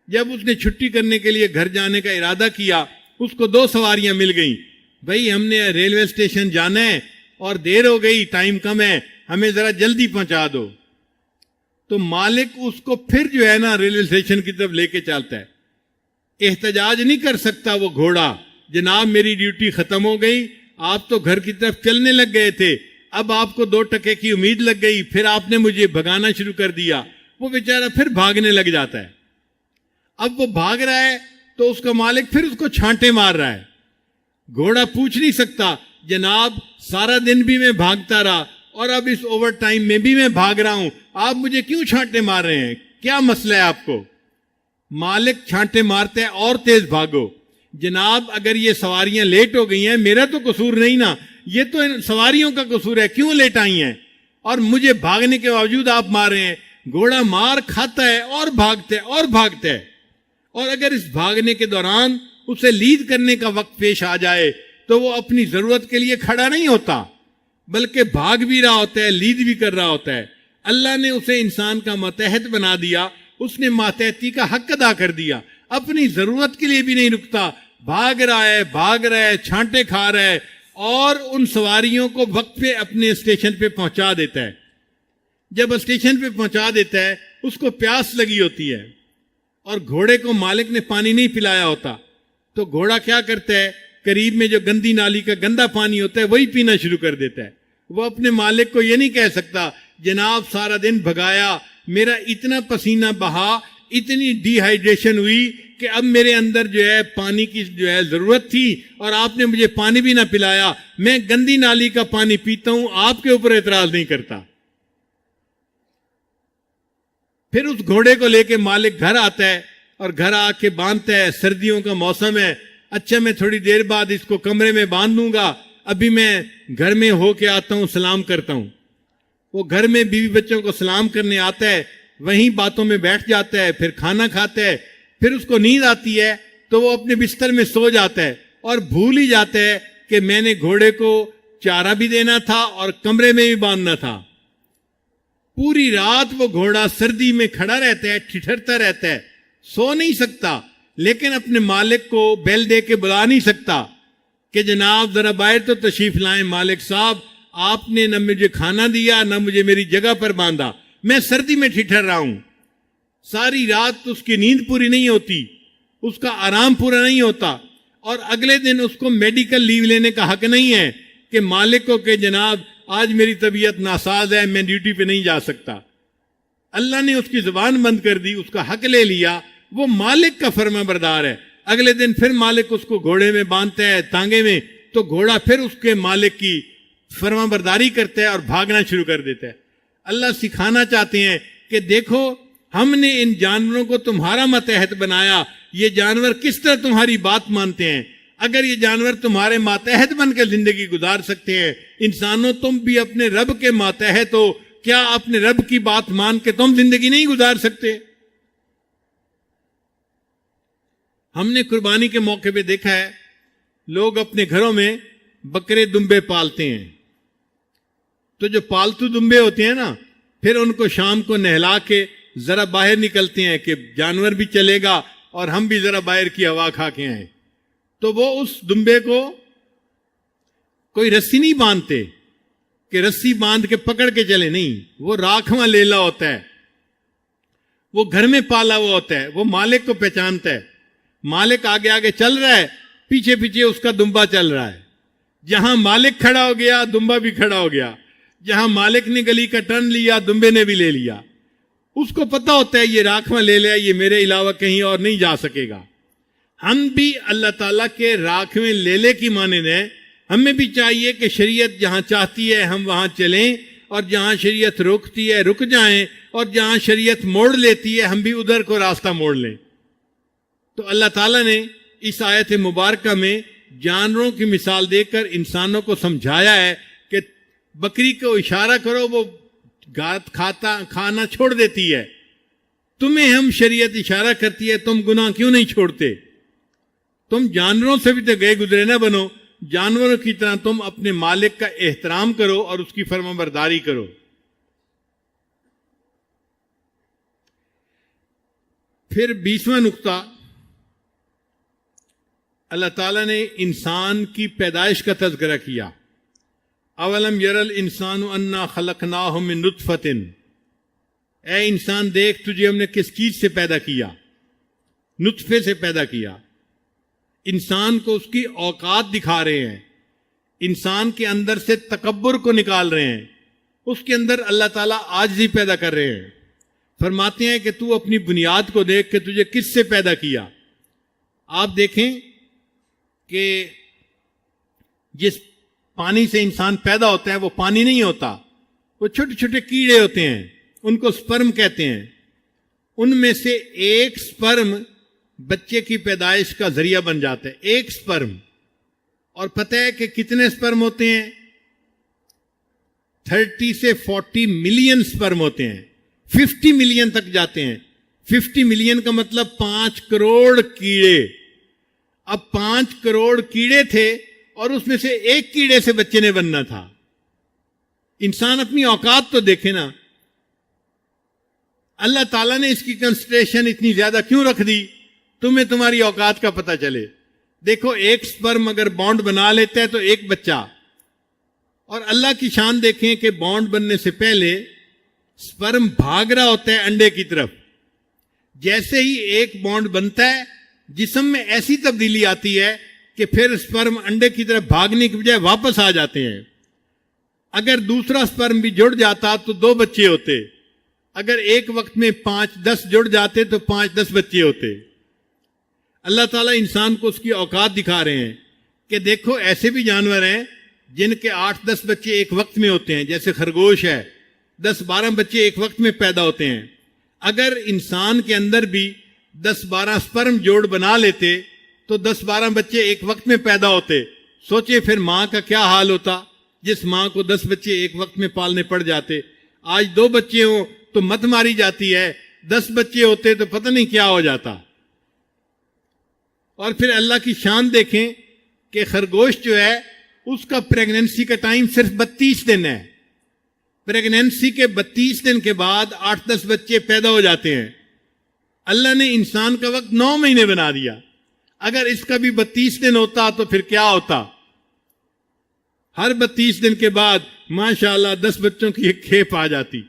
جب اس نے چھٹی کرنے کے لیے گھر جانے کا ارادہ کیا، اس کو 2 سواریاں مل گئیں۔ بھائی ہم نے ریلوے اسٹیشن جانا ہے اور دیر ہو گئی، ٹائم کم ہے، ہمیں ذرا جلدی پہنچا دو۔ تو مالک اس کو پھر جو ہے نا ریلوے اسٹیشن کی طرف لے کے چلتا ہے۔ احتجاج نہیں کر سکتا وہ گھوڑا، جناب میری ڈیوٹی ختم ہو گئی، آپ تو گھر کی طرف چلنے لگ گئے تھے، اب آپ کو 2 ٹکے کی امید لگ گئی، پھر آپ نے مجھے بھگانا شروع کر دیا۔ وہ بیچارہ پھر بھاگنے لگ جاتا ہے۔ اب وہ بھاگ رہا ہے تو اس کا مالک پھر اس کو چھانٹے مار رہا ہے۔ گھوڑا پوچھ نہیں سکتا جناب سارا دن بھی میں بھاگتا رہا اور اب اس اوور ٹائم میں بھی میں بھاگ رہا ہوں، آپ مجھے کیوں چھانٹے مار رہے ہیں، کیا مسئلہ ہے آپ کو؟ مالک چھانٹے مارتے ہیں اور تیز بھاگو۔ جناب اگر یہ سواریاں لیٹ ہو گئی ہیں، میرا تو قصور نہیں نا، یہ تو سواریوں کا قصور ہے، کیوں لیٹ آئی ہیں، اور مجھے بھاگنے کے باوجود آپ مار رہے ہیں۔ گھوڑا مار کھاتا ہے اور بھاگتا ہے اور بھاگتا ہے، اور اگر اس بھاگنے کے دوران اسے لیڈ کرنے کا وقت پیش آ جائے تو وہ اپنی ضرورت کے لیے کھڑا نہیں ہوتا، بلکہ بھاگ بھی رہا ہوتا ہے، لیڈ بھی کر رہا ہوتا ہے۔ اللہ نے اسے انسان کا ماتحت بنا دیا، اس نے ماتحتی کا حق ادا کر دیا، اپنی ضرورت کے لیے بھی نہیں رکتا، بھاگ رہا ہے، چھانٹے کھا رہا ہے، اور ان سواریوں کو وقت پہ اپنے اسٹیشن پہ پہنچا دیتا ہے۔ جب اسٹیشن پہ پہنچا دیتا ہے، اس کو پیاس لگی ہوتی ہے اور گھوڑے کو مالک نے پانی نہیں پلایا ہوتا، تو گھوڑا کیا کرتا ہے؟ قریب میں جو گندی نالی کا گندا پانی ہوتا ہے وہی پینا شروع کر دیتا ہے۔ وہ اپنے مالک کو یہ نہیں کہہ سکتا جناب سارا دن بھگایا، میرا اتنا پسینہ بہا، اتنی ڈی ہائیڈریشن ہوئی کہ اب میرے اندر جو ہے پانی کی جو ہے ضرورت تھی اور آپ نے مجھے پانی بھی نہ پلایا، میں گندی نالی کا پانی پیتا ہوں، آپ کے اوپر اعتراض نہیں کرتا۔ پھر اس گھوڑے کو لے کے مالک گھر آتا ہے اور گھر آ کے باندھتا ہے، سردیوں کا موسم ہے، اچھا میں تھوڑی دیر بعد اس کو کمرے میں باندھ دوں گا، ابھی میں گھر میں ہو کے آتا ہوں، سلام کرتا ہوں۔ وہ گھر میں بیوی بچوں کو سلام کرنے آتا ہے، وہیں باتوں میں بیٹھ جاتا ہے، پھر کھانا کھاتا ہے، پھر اس کو نیند آتی ہے تو وہ اپنے بستر میں سو جاتا ہے اور بھول ہی جاتا ہے کہ میں نے گھوڑے کو چارہ بھی دینا تھا اور کمرے میں بھی باندھنا تھا۔ پوری رات وہ گھوڑا سردی میں کھڑا رہتا ہے، ٹھٹھرتا رہتا ہے، سو نہیں سکتا، لیکن اپنے مالک کو بیل دے کے بلا نہیں سکتا کہ جناب ذرا باہر تو تشریف لائیں، مالک صاحب آپ نے نہ مجھے کھانا دیا نہ مجھے میری جگہ پر باندھا، میں سردی میں ٹھٹھر رہا ہوں۔ ساری رات اس کی نیند پوری نہیں ہوتی، اس کا آرام پورا نہیں ہوتا، اور اگلے دن اس کو میڈیکل لیو لینے کا حق نہیں ہے کہ مالک کو کہ جناب آج میری طبیعت ناساز ہے، میں ڈیوٹی پہ نہیں جا سکتا۔ اللہ نے اس کی زبان بند کر دی، اس کا حق لے لیا، وہ مالک کا فرما بردار ہے۔ اگلے دن پھر مالک اس کو گھوڑے میں باندھتا ہے، تانگے میں، تو گھوڑا پھر اس کے مالک کی فرما برداری کرتا ہے اور بھاگنا شروع کر دیتا ہے۔ اللہ سکھانا چاہتے ہیں کہ دیکھو ہم نے ان جانوروں کو تمہارا ماتحت بنایا، یہ جانور کس طرح تمہاری بات مانتے ہیں۔ اگر یہ جانور تمہارے ماتحت بن کے زندگی گزار سکتے ہیں، انسانوں تم بھی اپنے رب کے ماتحت ہو، کیا اپنے رب کی بات مان کے تم زندگی نہیں گزار سکتے؟ ہم نے قربانی کے موقع پہ دیکھا ہے لوگ اپنے گھروں میں بکرے دمبے پالتے ہیں، تو جو پالتو دمبے ہوتے ہیں نا، پھر ان کو شام کو نہلا کے ذرا باہر نکلتے ہیں کہ جانور بھی چلے گا اور ہم بھی ذرا باہر کی ہوا کھا کے آئیں، تو وہ اس دمبے کو کوئی رسی نہیں باندھتے کہ رسی باندھ کے پکڑ کے چلے، نہیں، وہ راکھواں لیلا ہوتا ہے، وہ گھر میں پالا ہوا ہوتا ہے، وہ مالک کو پہچانتا ہے، مالک آگے آگے چل رہا ہے، پیچھے پیچھے اس کا دمبا چل رہا ہے، جہاں مالک کھڑا ہو گیا دمبا بھی کھڑا ہو گیا، جہاں مالک نے گلی کا ٹرن لیا دمبے نے بھی لے لیا۔ اس کو پتا ہوتا ہے یہ راکھواں لے لیا، یہ میرے علاوہ کہیں اور نہیں جا سکے گا۔ ہم بھی اللہ تعالیٰ کے راکھویں لیلے کی مانند ہیں، ہمیں بھی چاہیے کہ شریعت جہاں چاہتی ہے ہم وہاں چلیں، اور جہاں شریعت روکتی ہے رک جائیں، اور جہاں شریعت موڑ لیتی ہے ہم بھی ادھر کو راستہ موڑ لیں۔ تو اللہ تعالیٰ نے اس آیت مبارکہ میں جانوروں کی مثال دے کر انسانوں کو سمجھایا ہے کہ بکری کو اشارہ کرو وہ کھانا چھوڑ دیتی ہے، تمہیں ہم شریعت اشارہ کرتی ہے تم گناہ کیوں نہیں چھوڑتے؟ تم جانوروں سے بھی تو گئے گزرے نہ بنو، جانوروں کی طرح تم اپنے مالک کا احترام کرو اور اس کی فرما برداری کرو۔ پھر 20واں نقطہ، اللہ تعالیٰ نے انسان کی پیدائش کا تذکرہ کیا۔ اولم یر الانسان انا خلقناہ من نطفۃ، اے انسان دیکھ تجھے ہم نے کس چیز سے پیدا کیا؟ نطفے سے پیدا کیا۔ انسان کو اس کی اوقات دکھا رہے ہیں، انسان کے اندر سے تکبر کو نکال رہے ہیں، اس کے اندر اللہ تعالیٰ عاجزی پیدا کر رہے ہیں۔ فرماتے ہیں کہ تو اپنی بنیاد کو دیکھ کہ تجھے کس سے پیدا کیا۔ آپ دیکھیں کہ جس پانی سے انسان پیدا ہوتا ہے وہ پانی نہیں ہوتا، وہ چھوٹے چھوٹے کیڑے ہوتے ہیں، ان کو سپرم کہتے ہیں۔ ان میں سے ایک سپرم بچے کی پیدائش کا ذریعہ بن جاتا ہے، ایک سپرم۔ اور پتہ ہے کہ کتنے سپرم ہوتے ہیں؟ 30 سے 40 ملین سپرم ہوتے ہیں، 50 ملین تک جاتے ہیں۔ 50 ملین کا مطلب 5 کروڑ کیڑے۔ اب 5 کروڑ کیڑے تھے اور اس میں سے ایک کیڑے سے بچے نے بننا تھا. انسان اپنی اوقات تو دیکھے نا. اللہ تعالیٰ نے اس کی کنسنٹریشن اتنی زیادہ کیوں رکھ دی؟ تمہیں تمہاری اوقات کا پتہ چلے. دیکھو ایک سپرم اگر بانڈ بنا لیتا ہے تو ایک بچہ، اور اللہ کی شان دیکھیں کہ بانڈ بننے سے پہلے سپرم بھاگ رہا ہوتا ہے انڈے کی طرف. جیسے ہی ایک بانڈ بنتا ہے جسم میں ایسی تبدیلی آتی ہے کہ پھر سپرم انڈے کی طرف بھاگنے کی بجائے واپس آ جاتے ہیں. اگر دوسرا سپرم بھی جڑ جاتا تو 2 بچے ہوتے. اگر ایک وقت میں 5-10 جڑ جاتے تو 5-10 بچے ہوتے. اللہ تعالیٰ انسان کو اس کی اوقات دکھا رہے ہیں کہ دیکھو ایسے بھی جانور ہیں جن کے 8-10 بچے ایک وقت میں ہوتے ہیں، جیسے خرگوش ہے، 10-12 بچے ایک وقت میں پیدا ہوتے ہیں. اگر انسان کے اندر بھی 10-12 سپرم جوڑ بنا لیتے تو 10-12 بچے ایک وقت میں پیدا ہوتے. سوچے پھر ماں کا کیا حال ہوتا جس ماں کو 10 بچے ایک وقت میں پالنے پڑ جاتے. آج 2 بچے ہوں تو مت ماری جاتی ہے، 10 بچے ہوتے تو پتہ نہیں کیا ہو جاتا. اور پھر اللہ کی شان دیکھیں کہ خرگوش جو ہے اس کا پریگننسی کا ٹائم صرف 32 دن ہے. پریگننسی کے 32 دن کے بعد 8-10 بچے پیدا ہو جاتے ہیں. اللہ نے انسان کا وقت 9 مہینے بنا دیا. اگر اس کا بھی 32 دن ہوتا تو پھر کیا ہوتا؟ ہر 32 دن کے بعد ماشاءاللہ 10 بچوں کی ایک کھیپ آ جاتی.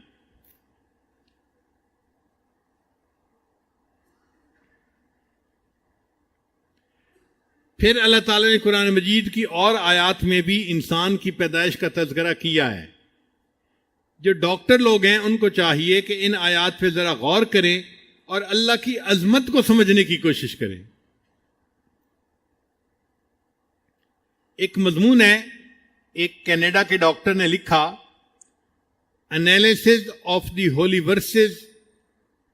پھر اللہ تعالیٰ نے قرآن مجید کی اور آیات میں بھی انسان کی پیدائش کا تذکرہ کیا ہے. جو ڈاکٹر لوگ ہیں ان کو چاہیے کہ ان آیات پہ ذرا غور کریں اور اللہ کی عظمت کو سمجھنے کی کوشش کریں. ایک مضمون ہے، ایک کینیڈا کے ڈاکٹر نے لکھا، analysis of the holy verses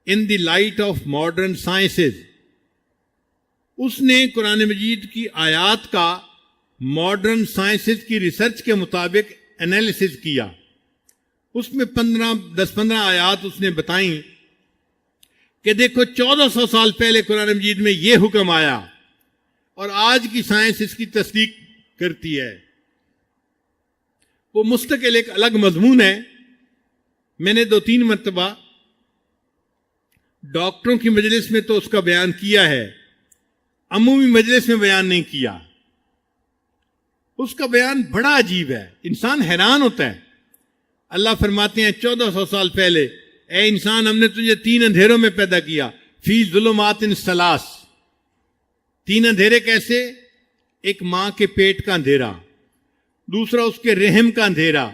in the light of modern sciences. اس نے قرآن مجید کی آیات کا ماڈرن سائنسز کی ریسرچ کے مطابق انالیسز کیا. اس میں 10-15 آیات اس نے بتائیں کہ دیکھو 1400 سال پہلے قرآن مجید میں یہ حکم آیا اور آج کی سائنس اس کی تصدیق کرتی ہے. وہ مستقل ایک الگ مضمون ہے. میں نے 2-3 مرتبہ ڈاکٹروں کی مجلس میں تو اس کا بیان کیا ہے، عمومی مجلس میں بیان نہیں کیا. اس کا بیان بڑا عجیب ہے، انسان حیران ہوتا ہے. اللہ فرماتے ہیں 1400 سال پہلے، اے انسان ہم نے تجھے 3 اندھیروں میں پیدا کیا، فی ظلمات ثلاث. 3 اندھیرے کیسے؟ ایک ماں کے پیٹ کا اندھیرا، دوسرا اس کے رحم کا اندھیرا،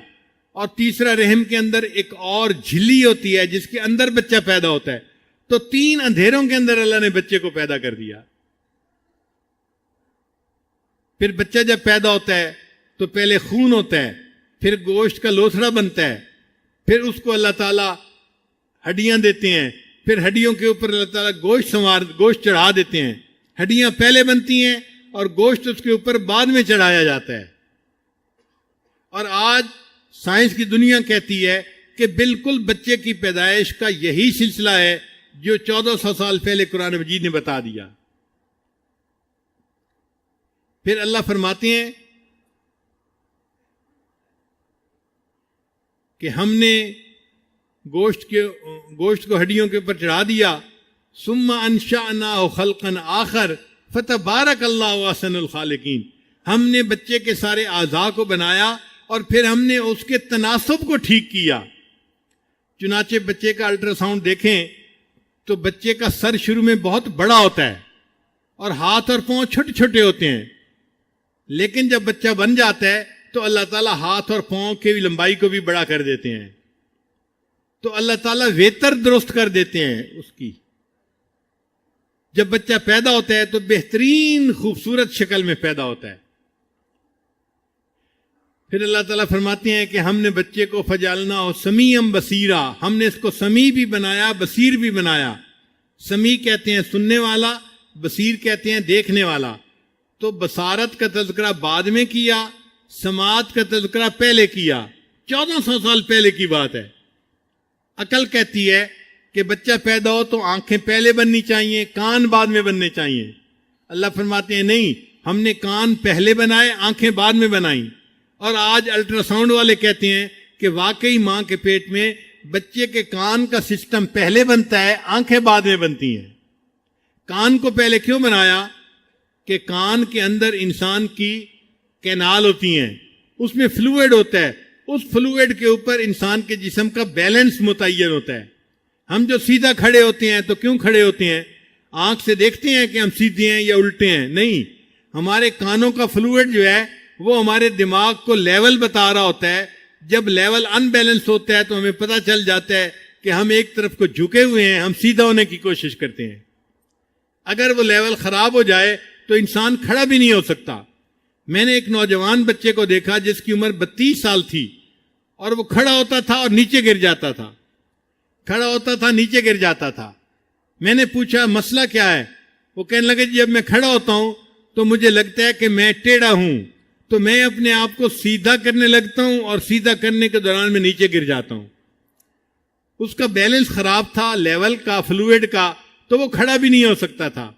اور تیسرا رحم کے اندر ایک اور جھلی ہوتی ہے جس کے اندر بچہ پیدا ہوتا ہے. تو 3 اندھیروں کے اندر اللہ نے بچے کو پیدا کر دیا. پھر بچہ جب پیدا ہوتا ہے تو پہلے خون ہوتا ہے، پھر گوشت کا لوتھڑا بنتا ہے، پھر اس کو اللہ تعالیٰ ہڈیاں دیتے ہیں، پھر ہڈیوں کے اوپر اللہ تعالیٰ گوشت چڑھا دیتے ہیں. ہڈیاں پہلے بنتی ہیں اور گوشت اس کے اوپر بعد میں چڑھایا جاتا ہے. اور آج سائنس کی دنیا کہتی ہے کہ بالکل بچے کی پیدائش کا یہی سلسلہ ہے جو 1400 سال پہلے قرآن مجید نے بتا دیا. پھر اللہ فرماتے ہیں کہ ہم نے گوشت کو ہڈیوں کے اوپر چڑھا دیا. ثم انشأناه خلقا آخر فتبارک اللہ احسن الخالقین. ہم نے بچے کے سارے اعضاء کو بنایا اور پھر ہم نے اس کے تناسب کو ٹھیک کیا. چنانچہ بچے کا الٹرا ساؤنڈ دیکھیں تو بچے کا سر شروع میں بہت بڑا ہوتا ہے اور ہاتھ اور پاؤں چھوٹے چھوٹے ہوتے ہیں، لیکن جب بچہ بن جاتا ہے تو اللہ تعالیٰ ہاتھ اور پاؤں کی لمبائی کو بھی بڑا کر دیتے ہیں. تو اللہ تعالیٰ ویتر درست کر دیتے ہیں اس کی. جب بچہ پیدا ہوتا ہے تو بہترین خوبصورت شکل میں پیدا ہوتا ہے. پھر اللہ تعالیٰ فرماتے ہیں کہ ہم نے بچے کو فجعلنا سمیعا بصیرا. ہم نے اس کو سمیع بھی بنایا، بصیر بھی بنایا. سمیع کہتے ہیں سننے والا، بصیر کہتے ہیں دیکھنے والا. تو بصارت کا تذکرہ بعد میں کیا، سماعت کا تذکرہ پہلے کیا. 1400 سال پہلے کی بات ہے. عقل کہتی ہے کہ بچہ پیدا ہو تو آنکھیں پہلے بننی چاہیے، کان بعد میں بننے چاہیے. اللہ فرماتے ہیں نہیں، ہم نے کان پہلے بنائے، آنکھیں بعد میں بنائیں. اور آج الٹرا ساؤنڈ والے کہتے ہیں کہ واقعی ماں کے پیٹ میں بچے کے کان کا سسٹم پہلے بنتا ہے، آنکھیں بعد میں بنتی ہیں. کان کو پہلے کیوں بنایا؟ کہ کان کے اندر انسان کی کینال ہوتی ہیں، اس میں فلوئڈ ہوتا ہے، اس فلوئڈ کے اوپر انسان کے جسم کا بیلنس متعین ہوتا ہے. ہم جو سیدھا کھڑے ہوتے ہیں تو کیوں کھڑے ہوتے ہیں؟ آنکھ سے دیکھتے ہیں کہ ہم سیدھے ہیں یا الٹے ہیں؟ نہیں، ہمارے کانوں کا فلوئڈ جو ہے وہ ہمارے دماغ کو لیول بتا رہا ہوتا ہے. جب لیول ان بیلنس ہوتا ہے تو ہمیں پتہ چل جاتا ہے کہ ہم ایک طرف کو جھکے ہوئے ہیں، ہم سیدھا ہونے کی کوشش کرتے ہیں. اگر وہ لیول خراب ہو جائے تو انسان کھڑا بھی نہیں ہو سکتا. میں نے ایک نوجوان بچے کو دیکھا جس کی عمر 32 سال تھی، اور وہ کھڑا ہوتا تھا اور نیچے گر جاتا تھا، کھڑا ہوتا تھا نیچے گر جاتا تھا. میں نے پوچھا مسئلہ کیا ہے؟ وہ کہنے لگے جب میں کھڑا ہوتا ہوں تو مجھے لگتا ہے کہ میں ٹیڑھا ہوں، تو میں اپنے آپ کو سیدھا کرنے لگتا ہوں اور سیدھا کرنے کے دوران میں نیچے گر جاتا ہوں. اس کا بیلنس خراب تھا، لیول کا، فلوئڈ کا، تو وہ کھڑا بھی نہیں ہو سکتا تھا.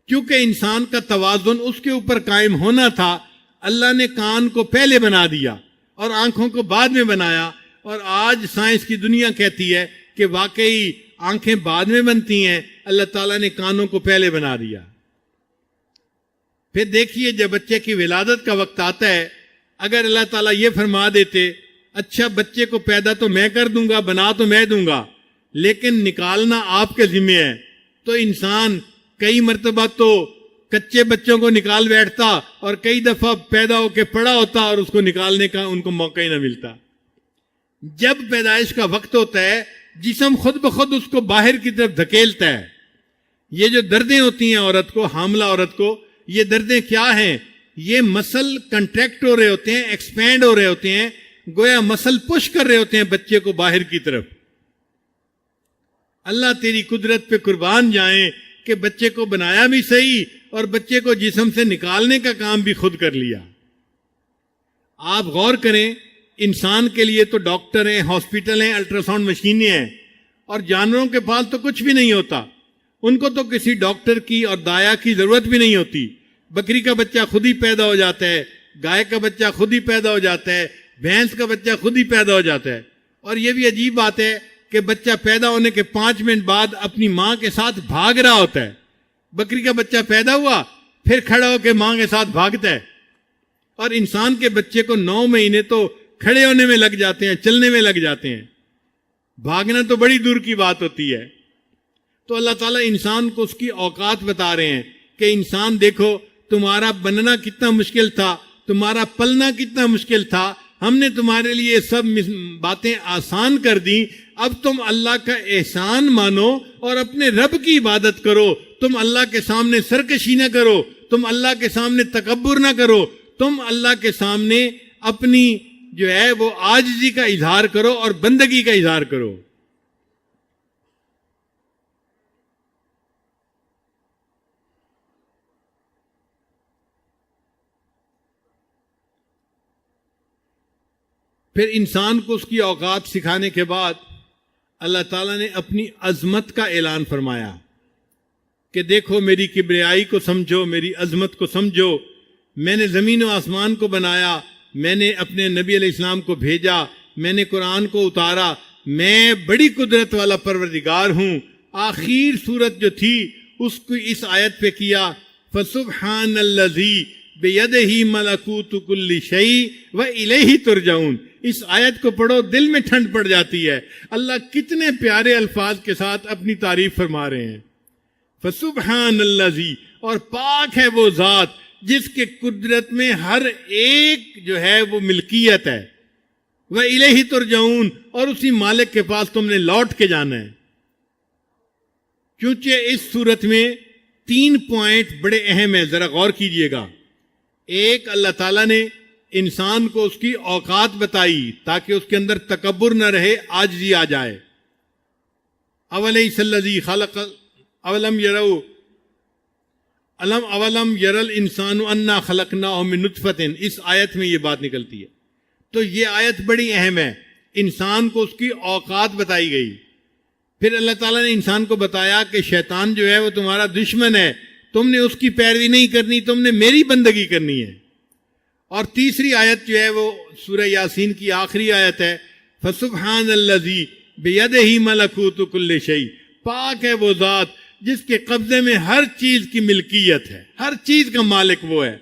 کیونکہ انسان کا توازن اس کے اوپر قائم ہونا تھا، اللہ نے کان کو پہلے بنا دیا اور آنکھوں کو بعد میں بنایا. اور آج سائنس کی دنیا کہتی ہے کہ واقعی آنکھیں بعد میں بنتی ہیں، اللہ تعالیٰ نے کانوں کو پہلے بنا دیا. پھر دیکھیے جب بچے کی ولادت کا وقت آتا ہے، اگر اللہ تعالیٰ یہ فرما دیتے اچھا بچے کو پیدا تو میں کر دوں گا، بنا تو میں دوں گا، لیکن نکالنا آپ کے ذمہ ہے، تو انسان کئی مرتبہ تو کچے بچوں کو نکال بیٹھتا اور کئی دفعہ پیدا ہو کے پڑا ہوتا اور اس کو نکالنے کا ان کو موقع ہی نہ ملتا. جب پیدائش کا وقت ہوتا ہے جسم خود بخود اس کو باہر کی طرف دھکیلتا ہے. یہ جو دردیں ہوتی ہیں عورت کو، حاملہ عورت کو، یہ دردیں کیا ہیں؟ یہ مسل کنٹریکٹ ہو رہے ہوتے ہیں، ایکسپینڈ ہو رہے ہوتے ہیں، گویا مسل پش کر رہے ہوتے ہیں بچے کو باہر کی طرف. اللہ تیری قدرت پہ قربان جائیں کہ بچے کو بنایا بھی صحیح اور بچے کو جسم سے نکالنے کا کام بھی خود کر لیا. آپ غور کریں، انسان کے لیے تو ڈاکٹر ہیں، ہاسپٹل ہیں، الٹرا ساؤنڈ مشینیں ہیں، اور جانوروں کے پاس تو کچھ بھی نہیں ہوتا. ان کو تو کسی ڈاکٹر کی اور دایا کی ضرورت بھی نہیں ہوتی. بکری کا بچہ خود ہی پیدا ہو جاتا ہے، گائے کا بچہ خود ہی پیدا ہو جاتا ہے، بھینس کا بچہ خود ہی پیدا ہو جاتا ہے. اور یہ بھی عجیب بات ہے کہ بچہ پیدا ہونے کے 5 منٹ بعد اپنی ماں کے ساتھ بھاگ رہا ہوتا ہے. بکری کا بچہ پیدا ہوا پھر کھڑا ہو کے ماں کے ساتھ بھاگتا ہے. اور انسان کے بچے کو 9 مہینے تو کھڑے ہونے میں لگ جاتے ہیں، چلنے میں لگ جاتے ہیں، بھاگنا تو بڑی دور کی بات ہوتی ہے. تو اللہ تعالیٰ انسان کو اس کی اوقات بتا رہے ہیں کہ انسان دیکھو تمہارا بننا کتنا مشکل تھا، تمہارا پلنا کتنا مشکل تھا، ہم نے تمہارے لیے سب باتیں آسان کر دیں. اب تم اللہ کا احسان مانو اور اپنے رب کی عبادت کرو. تم اللہ کے سامنے سرکشی نہ کرو، تم اللہ کے سامنے تکبر نہ کرو، تم اللہ کے سامنے اپنی جو ہے وہ عاجزی کا اظہار کرو اور بندگی کا اظہار کرو. پھر انسان کو اس کی اوقات سکھانے کے بعد اللہ تعالیٰ نے اپنی عظمت کا اعلان فرمایا کہ دیکھو میری کبریائی کو سمجھو، میری عظمت کو سمجھو. میں نے زمین و آسمان کو بنایا، میں نے اپنے نبی علیہ السلام کو بھیجا، میں نے قرآن کو اتارا، میں بڑی قدرت والا پروردگار ہوں. آخر صورت جو تھی اس کو اس آیت پہ کیا فسبحان الذی بیدہ ملکوت کل شیء والیہ ترجعون. اس آیت کو پڑھو دل میں ٹھنڈ پڑ جاتی ہے. اللہ کتنے پیارے الفاظ کے ساتھ اپنی تعریف فرما رہے ہیں. فسبحان الذی، اور پاک ہے وہ ذات جس کے قدرت میں ہر ایک جو ہے وہ ملکیت ہے. وَإِلَيْهِ تُرْجَعُونَ، اور اسی مالک کے پاس تم نے لوٹ کے جانا ہے. چونچہ اس صورت میں 3 پوائنٹ بڑے اہم ہیں، ذرا غور کیجئے گا. ایک، اللہ تعالیٰ نے انسان کو اس کی اوقات بتائی تاکہ اس کے اندر تکبر نہ رہے، عاجزی آ جائے. اَوَلَيْسَ الَّذِي خَلَقَ اولم یرو اولم یر الانسان انا خلقناہ من نطفۃ، اس آیت میں یہ بات نکلتی ہے. تو یہ آیت بڑی اہم ہے. انسان کو اس کی اوقات بتائی گئی. پھر اللہ تعالیٰ نے انسان کو بتایا کہ شیطان جو ہے وہ تمہارا دشمن ہے، تم نے اس کی پیروی نہیں کرنی، تم نے میری بندگی کرنی ہے۔ اور تیسری آیت جو ہے وہ سورہ یاسین کی آخری آیت ہے، فسبحان الذی بیدہ ملکوت کل شیء، پاک ہے وہ ذات جس کے قبضے میں ہر چیز کی ملکیت ہے، ہر چیز کا مالک وہ ہے۔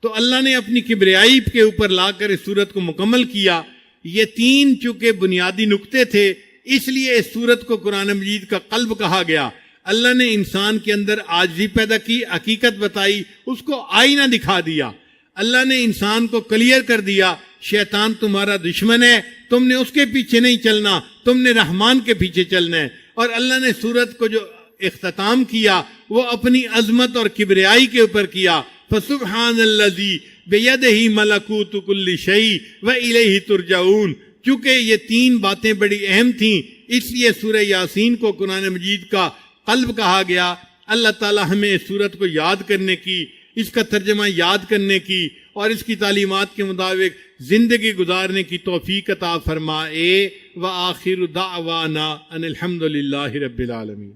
تو اللہ نے اپنی کبریائی کے اوپر لا کر اس صورت کو مکمل کیا۔ یہ تین چونکہ بنیادی نقطے تھے، اس لیے اس صورت کو قرآن مجید کا قلب کہا گیا۔ اللہ نے انسان کے اندر عاجزی پیدا کی، حقیقت بتائی، اس کو آئینہ دکھا دیا۔ اللہ نے انسان کو کلیئر کر دیا، شیطان تمہارا دشمن ہے، تم نے اس کے پیچھے نہیں چلنا، تم نے رحمان کے پیچھے چلنا ہے۔ اور اللہ نے سورت کو جو اختتام کیا وہ اپنی عظمت اور کبریائی کے اوپر کیا، فسبحان الذی بیدہ ملکوت کل شیء والیہ ترجعون۔ چونکہ یہ تین باتیں بڑی اہم تھیں، اس لیے سورہ یاسین کو قرآن مجید کا قلب کہا گیا۔ اللہ تعالی ہمیں اس سورت کو یاد کرنے کی، اس کا ترجمہ یاد کرنے کی اور اس کی تعلیمات کے مطابق زندگی گزارنے کی توفیق عطا فرمائے۔ وآخر دعوانا ان الحمد للہ رب العالمین۔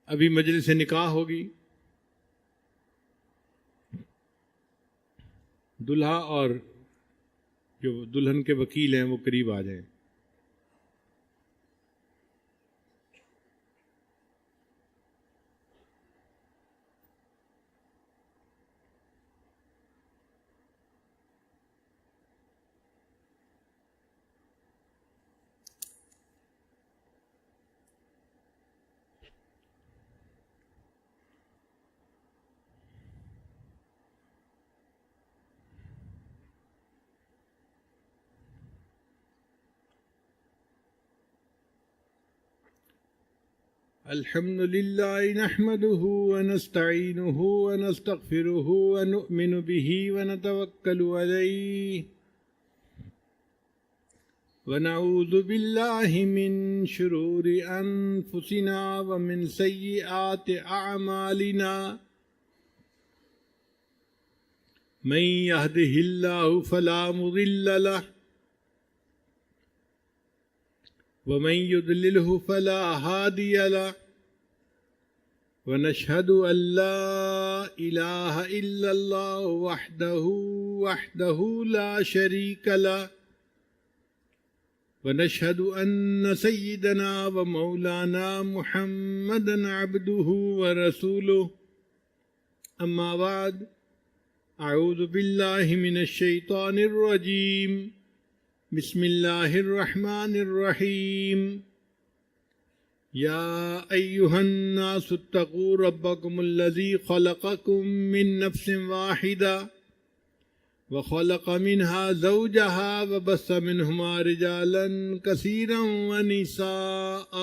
ابھی مجلس نکاح ہوگی، دلہا اور جو دلہن کے وکیل ہیں وہ قریب آ جائیں۔ الحمد لله نحمده ونستعينه ونستغفره ونؤمن به ونتوكل عليه ونعوذ بالله من شرور أنفسنا ومن سيئات أعمالنا من يهده الله فلا مضل له ومن يضلله فلا هادي له ونشهد أن لا إله إلا الله وحده لا شريك له ونشهد أن سيدنا ومولانا محمدا عبده ورسوله أما بعد أعوذ بالله من الشيطان الرجيم بسم الله الرحمن الرحيم يا أيها الناس اتقوا ربكم الذي خلقكم من نفس واحدة وخلق منها زوجها وبث منهما رجالا كثيرا ونساء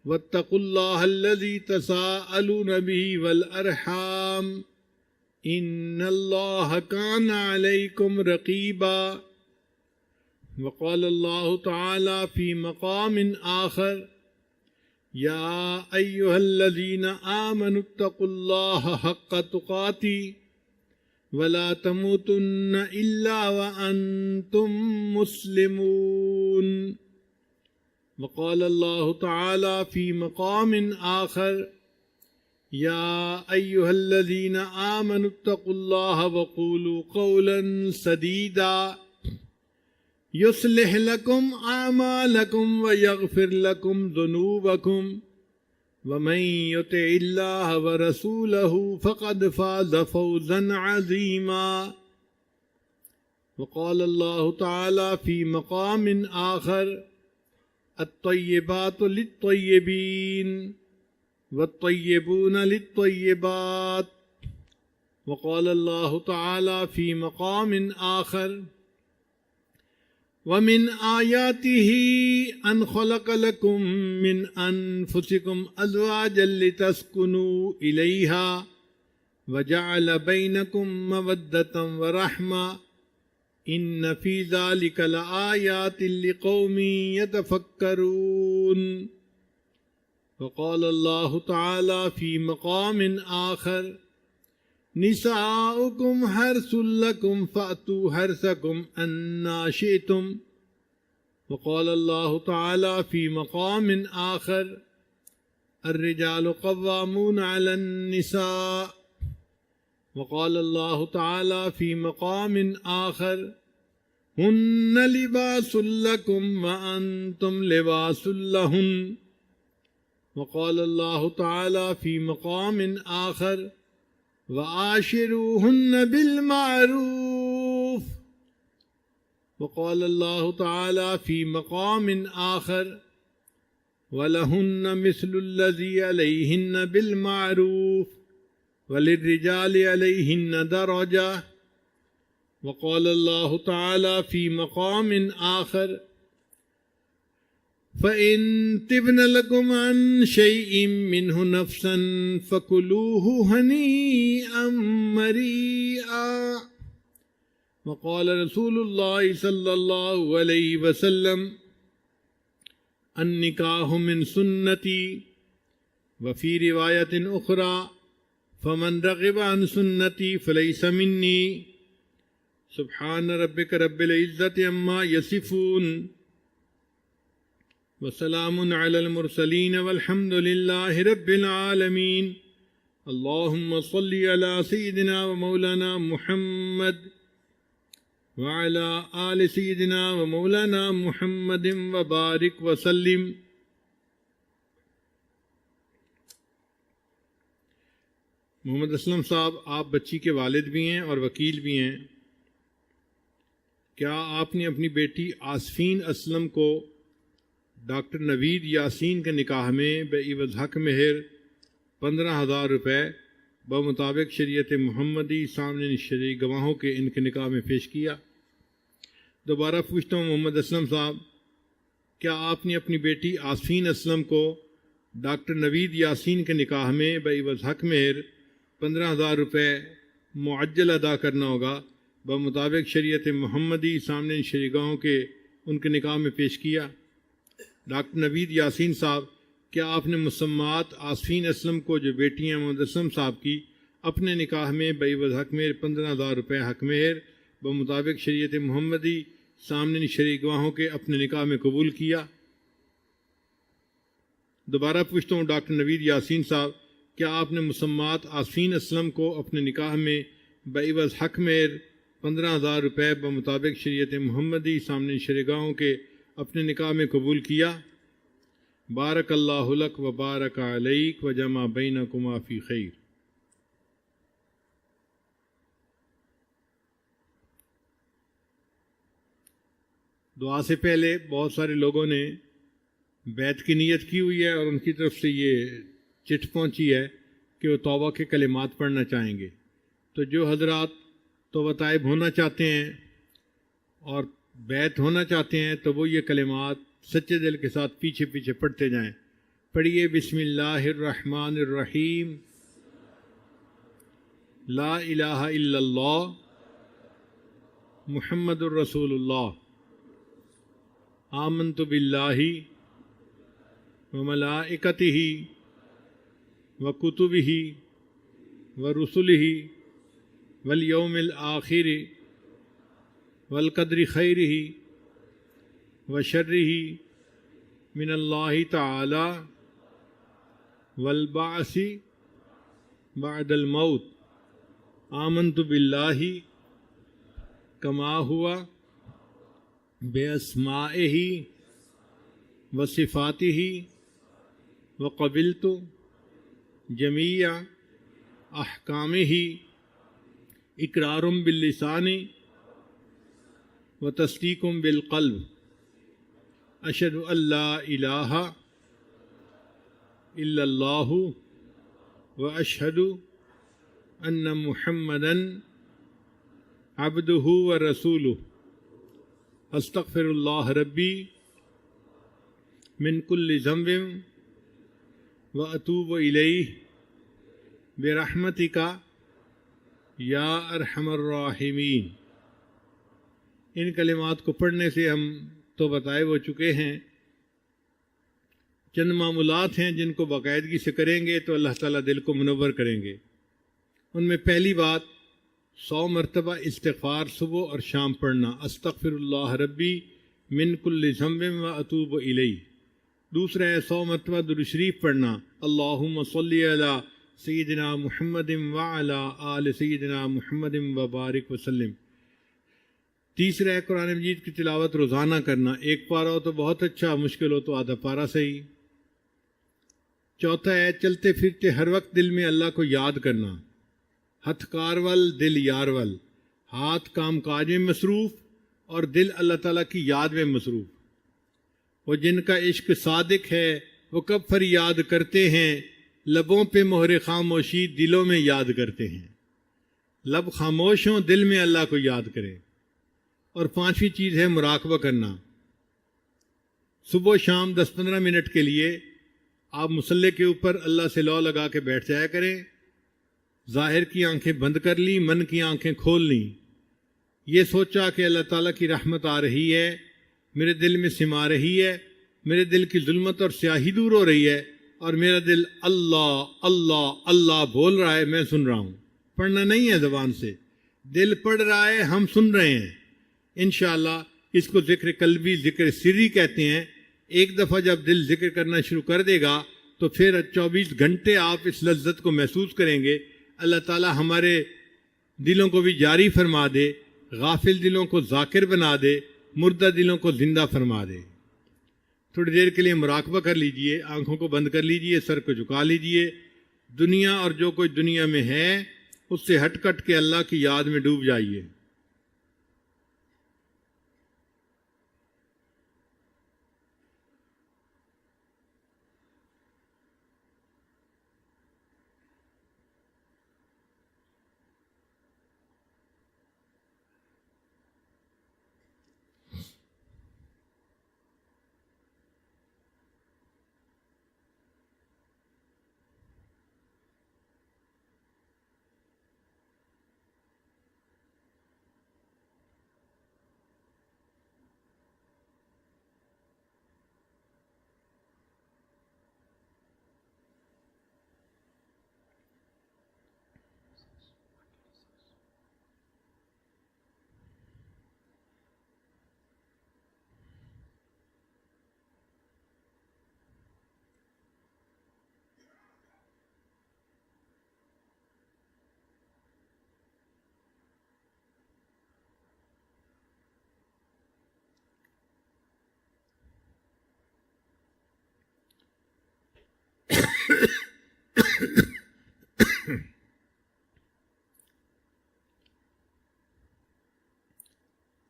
واتقوا الله الذي تساءلون به والأرحام إن الله كان عليكم رقيبا وقال الله تعالى في مقام آخر يا أيها الذين آمنوا اتقوا الله حق تقاته ولا تموتن إلا وأنتم مسلمون وقال الله تعالى في مقام آخر يا أيها الذين آمنوا اتقوا الله وقولوا قولا سديدا يصلح لكم أعمالكم ويغفر لكم ذنوبكم ومن يطع الله ورسوله فقد فاز فوزا عظيما وقال الله تعالى في مقام آخر الطيبات للطيبين والطيبون للطيبات وقال الله تعالى في مقام آخر ومن آياته أن خلق لكم من أنفسكم أزواجا لتسكنوا إليها وجعل بينكم مودة ورحمة إن في ذلك لآيات لقوم يتفكرون وقال الله تعالى في مقام آخر نساؤکم حرث لکم فأتوا حرثکم انا شئتم. وقال اللہ تعالی فی مقام آخر الرجال قوامون علی النساء. وقال اللہ تعالی فی مقام آخر ہن لباس لکم وانتم لباس لہن. وقال اللہ تعالی فی مقام آخر وعاشروہن بالمعروف. وقال اللہ تعالی فی مقام آخر وَلَهُنَّ مِثْلُ الَّذِي عَلَيْهِنَّ بِالْمَعْرُوفِ وَلِلرِّجَالِ عَلَيْهِنَّ دَرَجَةٌ. وقال اللہ تعالی فی مقام آخر فَإِن تِبْنَ لَكُمْ عَن شَيْءٍ مِّنْهُ نَفْسًا فَكُلُوهُ هَنِيئًا مَرِيئًا. وقال رسول اللہ صلی اللہ علیہ وسلم النکاح من سنتی. وفی روایت اخری فمن رغب عن سنتی فلیس منی. سبحان ربک رب العزت عما یصفون وسلام علی المرسلین والحمد للہ رب العالمین. اللہم صل علی سیدنا و مولانا محمد وعلى آل سیدنا و مولانا محمد وبارک وسلم. محمد اسلم صاحب، آپ بچی کے والد بھی ہیں اور وکیل بھی ہیں. کیا آپ نے اپنی بیٹی آصفین اسلم کو ڈاکٹر نوید یاسین کے نکاح میں بعوض حق مہر 15,000 روپے بمطابق شریعت محمدی سامنے شرعی گواہوں کے ان کے نکاح میں پیش کیا؟ دوبارہ پوچھتا ہوں محمد اسلم صاحب، کیا آپ نے اپنی بیٹی آصفین اسلم کو ڈاکٹر نوید یاسین کے نکاح میں بعوض حق مہر 15,000 روپے معجل ادا کرنا ہوگا بمطابق شریعت محمدی سامنے شرعی گواہوں کے ان کے نکاح میں پیش کیا؟ ڈاکٹر نوید یاسین صاحب، کیا آپ نے مسمات آصفین اسلم کو جو بیٹی ہیں محمد اسلم صاحب کی اپنے نکاح میں بعوض حق مہر 15,000 روپے حق مہر بمطابق شریعت محمدی سامنے شرعی گواہوں کے اپنے نکاح میں قبول کیا؟ دوبارہ پوچھتا ہوں ڈاکٹر نوید یاسین صاحب، کیا آپ نے مسمات آصفین اسلم کو اپنے نکاح میں بعوض حق مہر 15,000 روپے بمطابق شریعت محمدی سامنے شرعی گواہوں کے اپنے نکاح میں قبول کیا؟ بارک اللہ لک و بارک علیک و جمع بینکما فی خیر. دعا سے پہلے بہت سارے لوگوں نے بیعت کی نیت کی ہوئی ہے اور ان کی طرف سے یہ چٹھ پہنچی ہے کہ وہ توبہ کے کلمات پڑھنا چاہیں گے. تو جو حضرات توبہ طائب ہونا چاہتے ہیں اور بیعت ہونا چاہتے ہیں تو وہ یہ کلمات سچے دل کے ساتھ پیچھے پیچھے پڑھتے جائیں. پڑھیے بسم اللہ الرحمن الرحیم. لا الہ الا اللہ محمد الرسول اللہ. آمنت باللہ وملائکتہ وکتبہ ورسلہ والیوم الآخر والقدر خیرہ وشرہ من اللہ تعالی والبعث بعد الموت. آمنت باللہ کما ہوا باسمائہ وصفاتہ وقبلت جمیع احکامہ اقرار باللسان وتصدیق بالقلب. اشہد ان لا الہ الا اللہ واشہد ان محمدا عبدہ ورسولہ. استغفر اللہ ربی من کل ذنب واتوب الیہ برحمتک یا ارحم الراحمین. ان کلمات کو پڑھنے سے ہم تو بتائے ہو چکے ہیں. چند معمولات ہیں جن کو باقاعدگی سے کریں گے تو اللہ تعالیٰ دل کو منور کریں گے. ان میں پہلی بات 100 مرتبہ استغفار صبح اور شام پڑھنا، استغفر اللہ ربی من کل ذنب و اتوب الیہ۔ دوسرا ہے 100 مرتبہ درود شریف پڑھنا، اللہم صلی علی سیدنا محمد وعلی آل سیدنا محمد وبارک وسلم۔ تیسرا ہے قرآن مجید کی تلاوت روزانہ کرنا، ایک پارہ ہو تو بہت اچھا، مشکل ہو تو آدھا پارہ صحیح۔ چوتھا ہے چلتے پھرتے ہر وقت دل میں اللہ کو یاد کرنا، ہتھ کارول دل یارول، ہاتھ کام کاج میں مصروف اور دل اللہ تعالیٰ کی یاد میں مصروف۔ وہ جن کا عشق صادق ہے وہ کب فریاد کرتے ہیں، لبوں پہ مہر خاموشی دلوں میں یاد کرتے ہیں۔ لب خاموش ہوں، دل میں اللہ کو یاد کرے۔ اور پانچویں چیز ہے مراقبہ کرنا، صبح و شام 10-15 منٹ کے لیے آپ مصلی کے اوپر اللہ سے لو لگا کے بیٹھ جایا کریں، ظاہر کی آنکھیں بند کر لی، من کی آنکھیں کھول لیں، یہ سوچا کہ اللہ تعالیٰ کی رحمت آ رہی ہے، میرے دل میں سما رہی ہے، میرے دل کی ظلمت اور سیاہی دور ہو رہی ہے، اور میرا دل اللہ اللہ اللہ بول رہا ہے، میں سن رہا ہوں۔ پڑھنا نہیں ہے زبان سے، دل پڑھ رہا ہے، ہم سن رہے ہیں۔ انشاءاللہ اس کو ذکر قلبی، ذکر سری کہتے ہیں۔ ایک دفعہ جب دل ذکر کرنا شروع کر دے گا تو پھر 24 گھنٹے آپ اس لذت کو محسوس کریں گے۔ اللہ تعالی ہمارے دلوں کو بھی جاری فرما دے، غافل دلوں کو ذاکر بنا دے، مردہ دلوں کو زندہ فرما دے۔ تھوڑی دیر کے لیے مراقبہ کر لیجئے، آنکھوں کو بند کر لیجئے، سر کو جھکا لیجئے۔ دنیا اور جو کچھ دنیا میں ہے اس سے ہٹ کٹ کے اللہ کی یاد میں ڈوب جائیے۔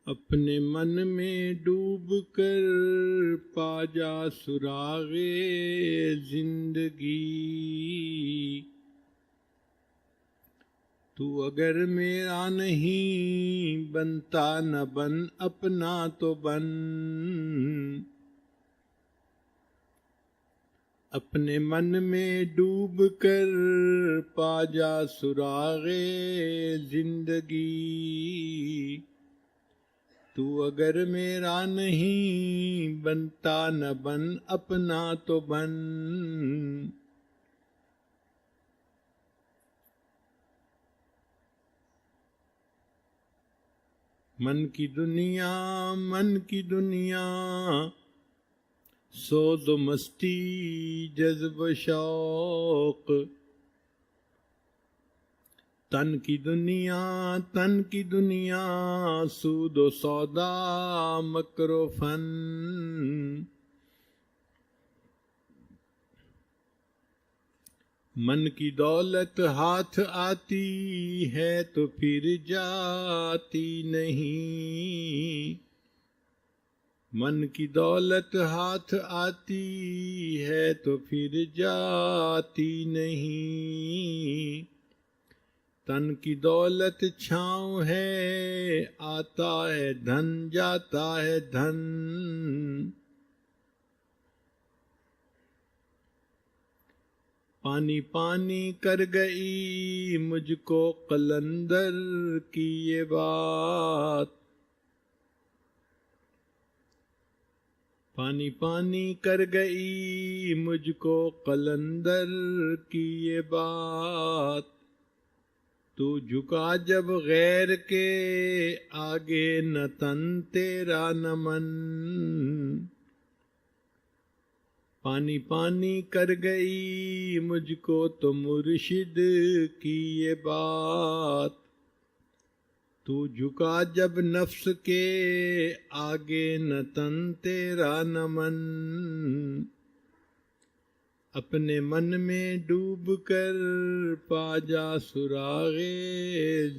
اپنے من میں ڈوب کر پا جا سراغ زندگی، تو اگر میرا نہیں بنتا نہ بن، اپنا تو بن۔ اپنے من میں ڈوب کر پا جا سراغ زندگی، تو اگر میرا نہیں بنتا نہ بن، اپنا تو بن۔ من کی دنیا، من کی دنیا، سود و مستی جذب و شوق، تن کی دنیا، تن کی دنیا، سود و سودا مکر و فن۔ من کی دولت ہاتھ آتی ہے تو پھر جاتی نہیں، من کی دولت ہاتھ آتی ہے تو پھر جاتی نہیں۔ تن کی دولت چھاؤں ہے، آتا ہے دھن، جاتا ہے دھن۔ پانی پانی کر گئی مجھ کو قلندر کی یہ بات، پانی پانی کر گئی مجھ کو قلندر کی یہ بات۔ تو جھکا جب غیر کے آگے نہ تن تیرا نہ من، پانی پانی کر گئی مجھ کو تو مرشد کی یہ بات، تو جھکا جب نفس کے آگے نہ تن تیرا نہ من، اپنے من میں ڈوب کر پا جا سراغ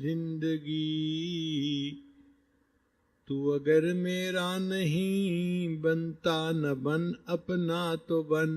زندگی، تو اگر میرا نہیں بنتا نہ بن اپنا تو بن۔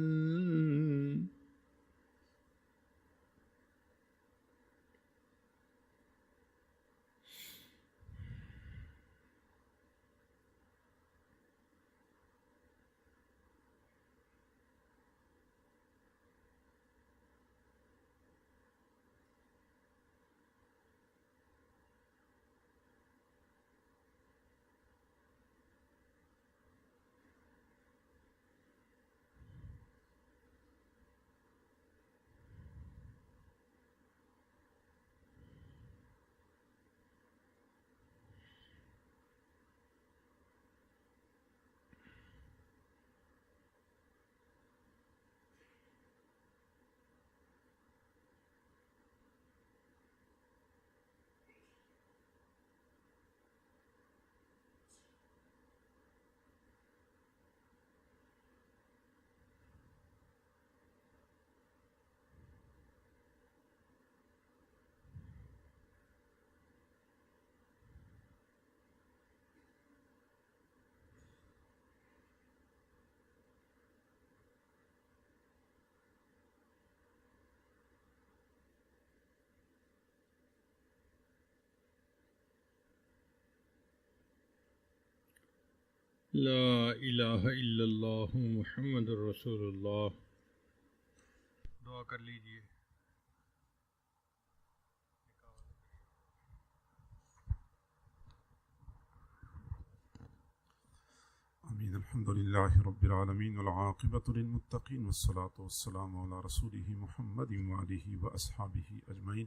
لا الہ الا اللہ محمد رسول اللہ۔ دعا کر لیجئے۔ آمین۔ الحمد للہ رب العالمین والعاقبۃ للمتقین والصلاۃ والسلام علی رسولہ محمد وآلہ واصحابہ اجمعین۔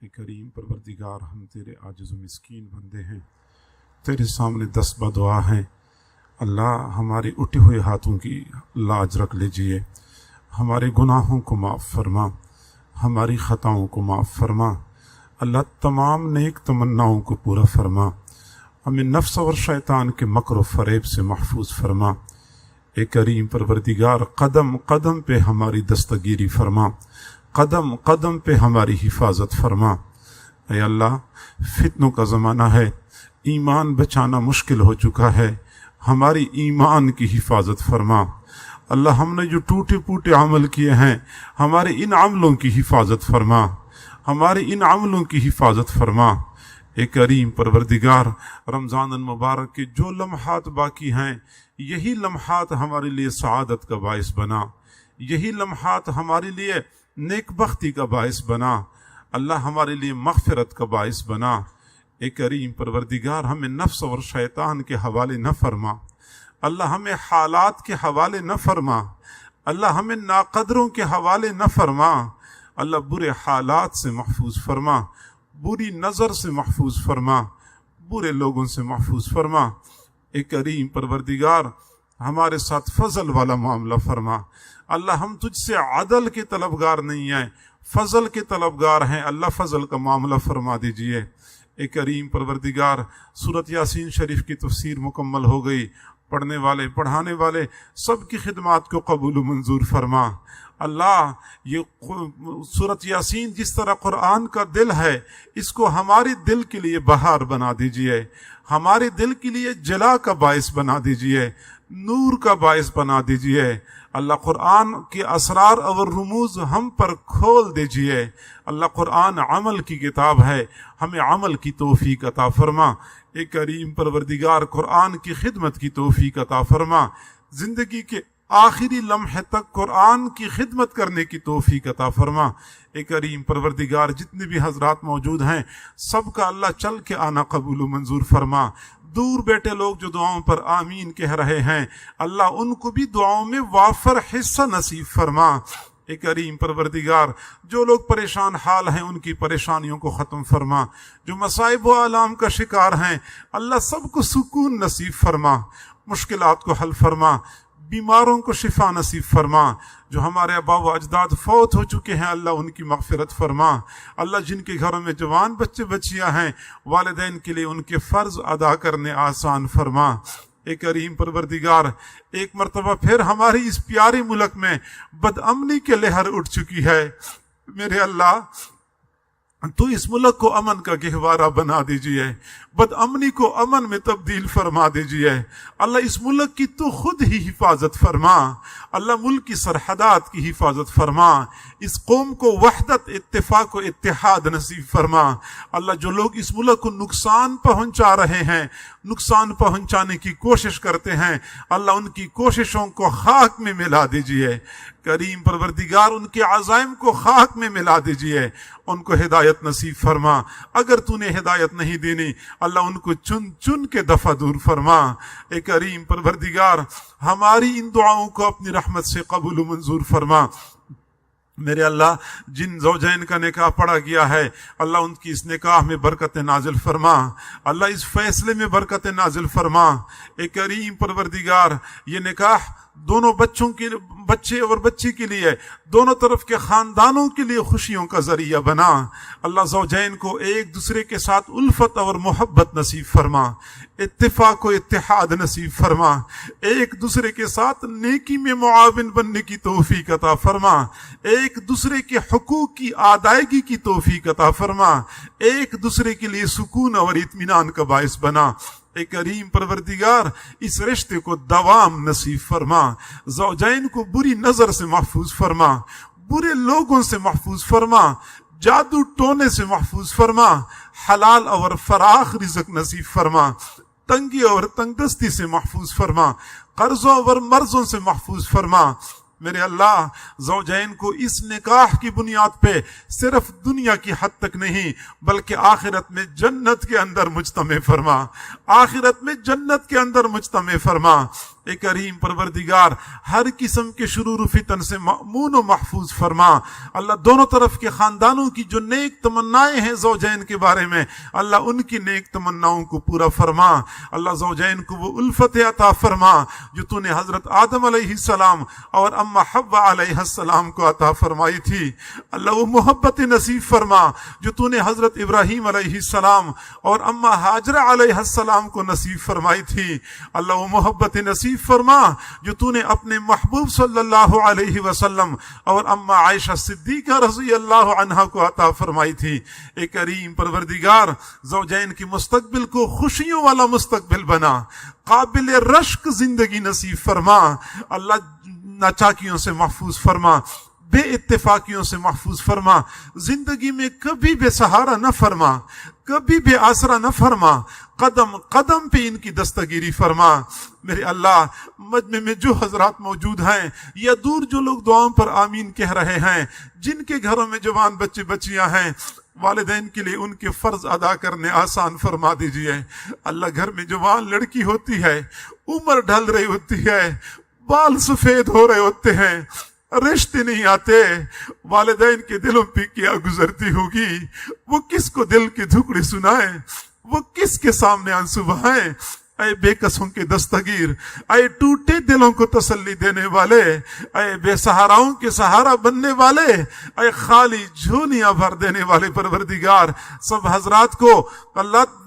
اے کریم پروردگار، ہم تیرے عاجز و مسکین بندے ہیں، تیرے سامنے دست بدعا ہیں۔ اللہ ہمارے اٹھے ہوئے ہاتھوں کی لاج رکھ لیجئے، ہمارے گناہوں کو معاف فرما، ہماری خطاؤں کو معاف فرما۔ اللہ تمام نیک تمناؤں کو پورا فرما، ہمیں نفس اور شیطان کے مکر و فریب سے محفوظ فرما۔ اے کریم پروردگار، قدم قدم پہ ہماری دستگیری فرما، قدم قدم پہ ہماری حفاظت فرما۔ اے اللہ، فتنوں کا زمانہ ہے، ایمان بچانا مشکل ہو چکا ہے، ہماری ایمان کی حفاظت فرما۔ اللہ، ہم نے جو ٹوٹے پوٹے عمل کیے ہیں، ہمارے ان عملوں کی حفاظت فرما، ہمارے ان عملوں کی حفاظت فرما۔ اے کریم پروردگار، رمضان المبارک کے جو لمحات باقی ہیں، یہی لمحات ہمارے لیے سعادت کا باعث بنا، یہی لمحات ہمارے لیے نیک بختی کا باعث بنا، اللہ ہمارے لیے مغفرت کا باعث بنا۔ اے کریم پروردگار، ہمیں نفس اور شیطان کے حوالے نہ فرما، اللہ ہمیں حالات کے حوالے نہ فرما، اللہ ہمیں ناقدروں کے حوالے نہ فرما، اللہ برے حالات سے محفوظ فرما، بری نظر سے محفوظ فرما، برے لوگوں سے محفوظ فرما۔ اے کریم پروردگار، ہمارے ساتھ فضل والا معاملہ فرما، اللہ ہم تجھ سے عدل کے طلبگار نہیں ہیں، فضل کے طلبگار ہیں، اللہ فضل کا معاملہ فرما دیجئے۔ اے کریم پروردگار، سورۃ یاسین شریف کی تفسیر مکمل ہو گئی، پڑھنے والے پڑھانے والے سب کی خدمات کو قبول و منظور فرما۔ اللہ، یہ سورۃ یاسین جس طرح قرآن کا دل ہے، اس کو ہمارے دل کے لیے بہار بنا دیجئے، ہمارے دل کے لیے جلا کا باعث بنا دیجئے، نور کا باعث بنا دیجئے۔ اللہ، قرآن کے اسرار اور رموز ہم پر کھول دیجئے۔ اللہ، قرآن عمل کی کتاب ہے، ہمیں عمل کی توفیق عطا فرما۔ اے کریم پروردگار، قرآن کی خدمت کی توفیق عطا فرما، زندگی کے آخری لمحے تک قرآن کی خدمت کرنے کی توفیق عطا فرما۔ اے کریم پروردگار، جتنے بھی حضرات موجود ہیں، سب کا اللہ چل کے آنا قبول و منظور فرما۔ دور بیٹھے لوگ جو دعاؤں پر آمین کہہ رہے ہیں، اللہ ان کو بھی دعاؤں میں وافر حصہ نصیب فرما۔ اے کریم پروردگار جو لوگ پریشان حال ہیں ان کی پریشانیوں کو ختم فرما، جو مصائب و آلام کا شکار ہیں اللہ سب کو سکون نصیب فرما، مشکلات کو حل فرما، بیماروں کو شفا نصیب فرما، جو ہمارے آبا و اجداد فوت ہو چکے ہیں اللہ ان کی مغفرت فرما، اللہ جن کے گھروں میں جوان بچے بچیاں ہیں والدین کے لیے ان کے فرض ادا کرنے آسان فرما۔ اے کریم پروردگار ایک مرتبہ پھر ہماری اس پیارے ملک میں بد امنی کے لہر اٹھ چکی ہے، میرے اللہ تو اس ملک کو امن کا گہوارہ بنا دیجئے، بد امنی کو امن میں تبدیل فرما دیجئے، اللہ اس ملک کی تو خود ہی حفاظت فرما، اللہ ملک کی سرحدات کی حفاظت فرما، اس قوم کو وحدت، اتفاق و اتحاد نصیب فرما، اللہ جو لوگ اس ملک کو نقصان پہنچا رہے ہیں، نقصان پہنچانے کی کوشش کرتے ہیں اللہ ان کی کوششوں کو خاک میں ملا دیجئے، کریم پروردگار ان کے عزائم کو خاک میں ملا دیجئے، ان کو ہدایت نصیب فرما، اگر تو نے ہدایت نہیں دینی اللہ ان کو چن چن کے دفع دور فرما۔ اے کریم پروردگار ہماری ان دعاؤں کو اپنی رحمت سے قبول و منظور فرما، میرے اللہ جن زوجین کا نکاح پڑھا گیا ہے اللہ ان کی اس نکاح میں برکت نازل فرما، اللہ اس فیصلے میں برکت نازل فرما۔ اے کریم پروردگار یہ نکاح دونوں بچے اور بچی کے لیے، دونوں طرف کے خاندانوں کے لیے خوشیوں کا ذریعہ بنا، اللہ زوجین کو ایک دوسرے کے ساتھ الفت اور محبت نصیب فرما، اتفاق و اتحاد نصیب فرما، ایک دوسرے کے ساتھ نیکی میں معاون بننے کی توفیق عطا فرما، ایک دوسرے کے حقوق کی ادائیگی کی توفیق عطا فرما، ایک دوسرے کے لیے سکون اور اطمینان کا باعث بنا۔ اے کریم پروردگار اس رشتے کو دوام نصیب فرما، زوجین کو بری نظر سے محفوظ فرما، برے لوگوں سے محفوظ فرما، جادو ٹونے سے محفوظ فرما، حلال اور فراخ رزق نصیب فرما، تنگی اور تنگ دستی سے محفوظ فرما، قرضوں اور مرضوں سے محفوظ فرما، میرے اللہ زوجین کو اس نکاح کی بنیاد پہ صرف دنیا کی حد تک نہیں بلکہ آخرت میں جنت کے اندر مجتمع فرما، آخرت میں جنت کے اندر مجتمع فرما۔ اے کریم پروردگار ہر قسم کے شرور و فتن سے مأمون و محفوظ فرما، اللہ دونوں طرف کے خاندانوں کی جو نیک تمنائیں ہیں زوجین کے بارے میں اللہ ان کی نیک تمناؤں کو پورا فرما، اللہ زوجین کو وہ الفت عطا فرما جو تو نے حضرت آدم علیہ السلام اور اما حوا علیہ السلام کو عطا فرمائی تھی، اللہ وہ محبت نصیب فرما جو تو نے حضرت ابراہیم علیہ السلام اور اما ہاجرہ علیہ السلام کو نصیب فرمائی تھی، اللہ وہ محبت نصیب فرما جو تو نے اپنے محبوب صلی اللہ علیہ وسلم اور اما عائشہ صدیقہ رضی اللہ عنہا کو عطا فرمائی تھی۔ اے کریم پروردگار زوجین کی مستقبل کو خوشیوں والا مستقبل بنا، قابل رشک زندگی نصیب فرما، اللہ ناچاکیوں سے محفوظ فرما، بے اتفاقیوں سے محفوظ فرما، زندگی میں کبھی بے سہارا نہ فرما، کبھی بے آسرا نہ فرما، قدم قدم پہ ان کی دستگیری فرما۔ میرے اللہ مجمع میں جو حضرات موجود ہیں یا دور جو لوگ دعاؤں پر آمین کہہ رہے ہیں، جن کے گھروں میں جوان بچے بچیاں ہیں والدین کے لیے ان کے فرض ادا کرنے آسان فرما دیجئے۔ اللہ گھر میں جوان لڑکی ہوتی ہے، عمر ڈھل رہی ہوتی ہے، بال سفید ہو رہے ہوتے ہیں، رشتے نہیں آتے، والدین کے دلوں پہ کیا گزرتی ہوگی، وہ کس کو دل کی دھکڑی سنائیں، وہ کس کے سامنے آنسو بہائیں۔ اے بے قصوں کے دستگیر، اے ٹوٹے دلوں کو تسلی دینے والے، اے بے سہاراؤں کے سہارا بننے والے، اے خالی جھولیاں بھر دینے والے پروردگار، سب حضرات کو اللہ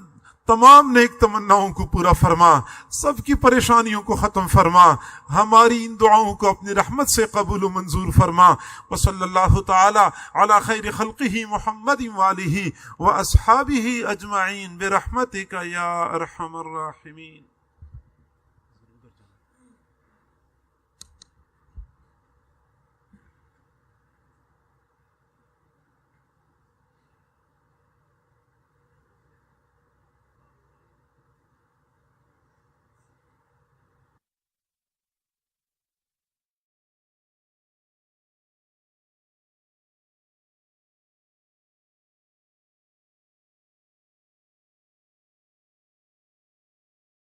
تمام نیک تمناؤں کو پورا فرما، سب کی پریشانیوں کو ختم فرما، ہماری ان دعاؤں کو اپنی رحمت سے قبول و منظور فرما۔ وصلی اللہ تعالی علی خیر خلقہ محمد وآلہ واصحابہ اجمعین برحمتک یا ارحم الراحمین۔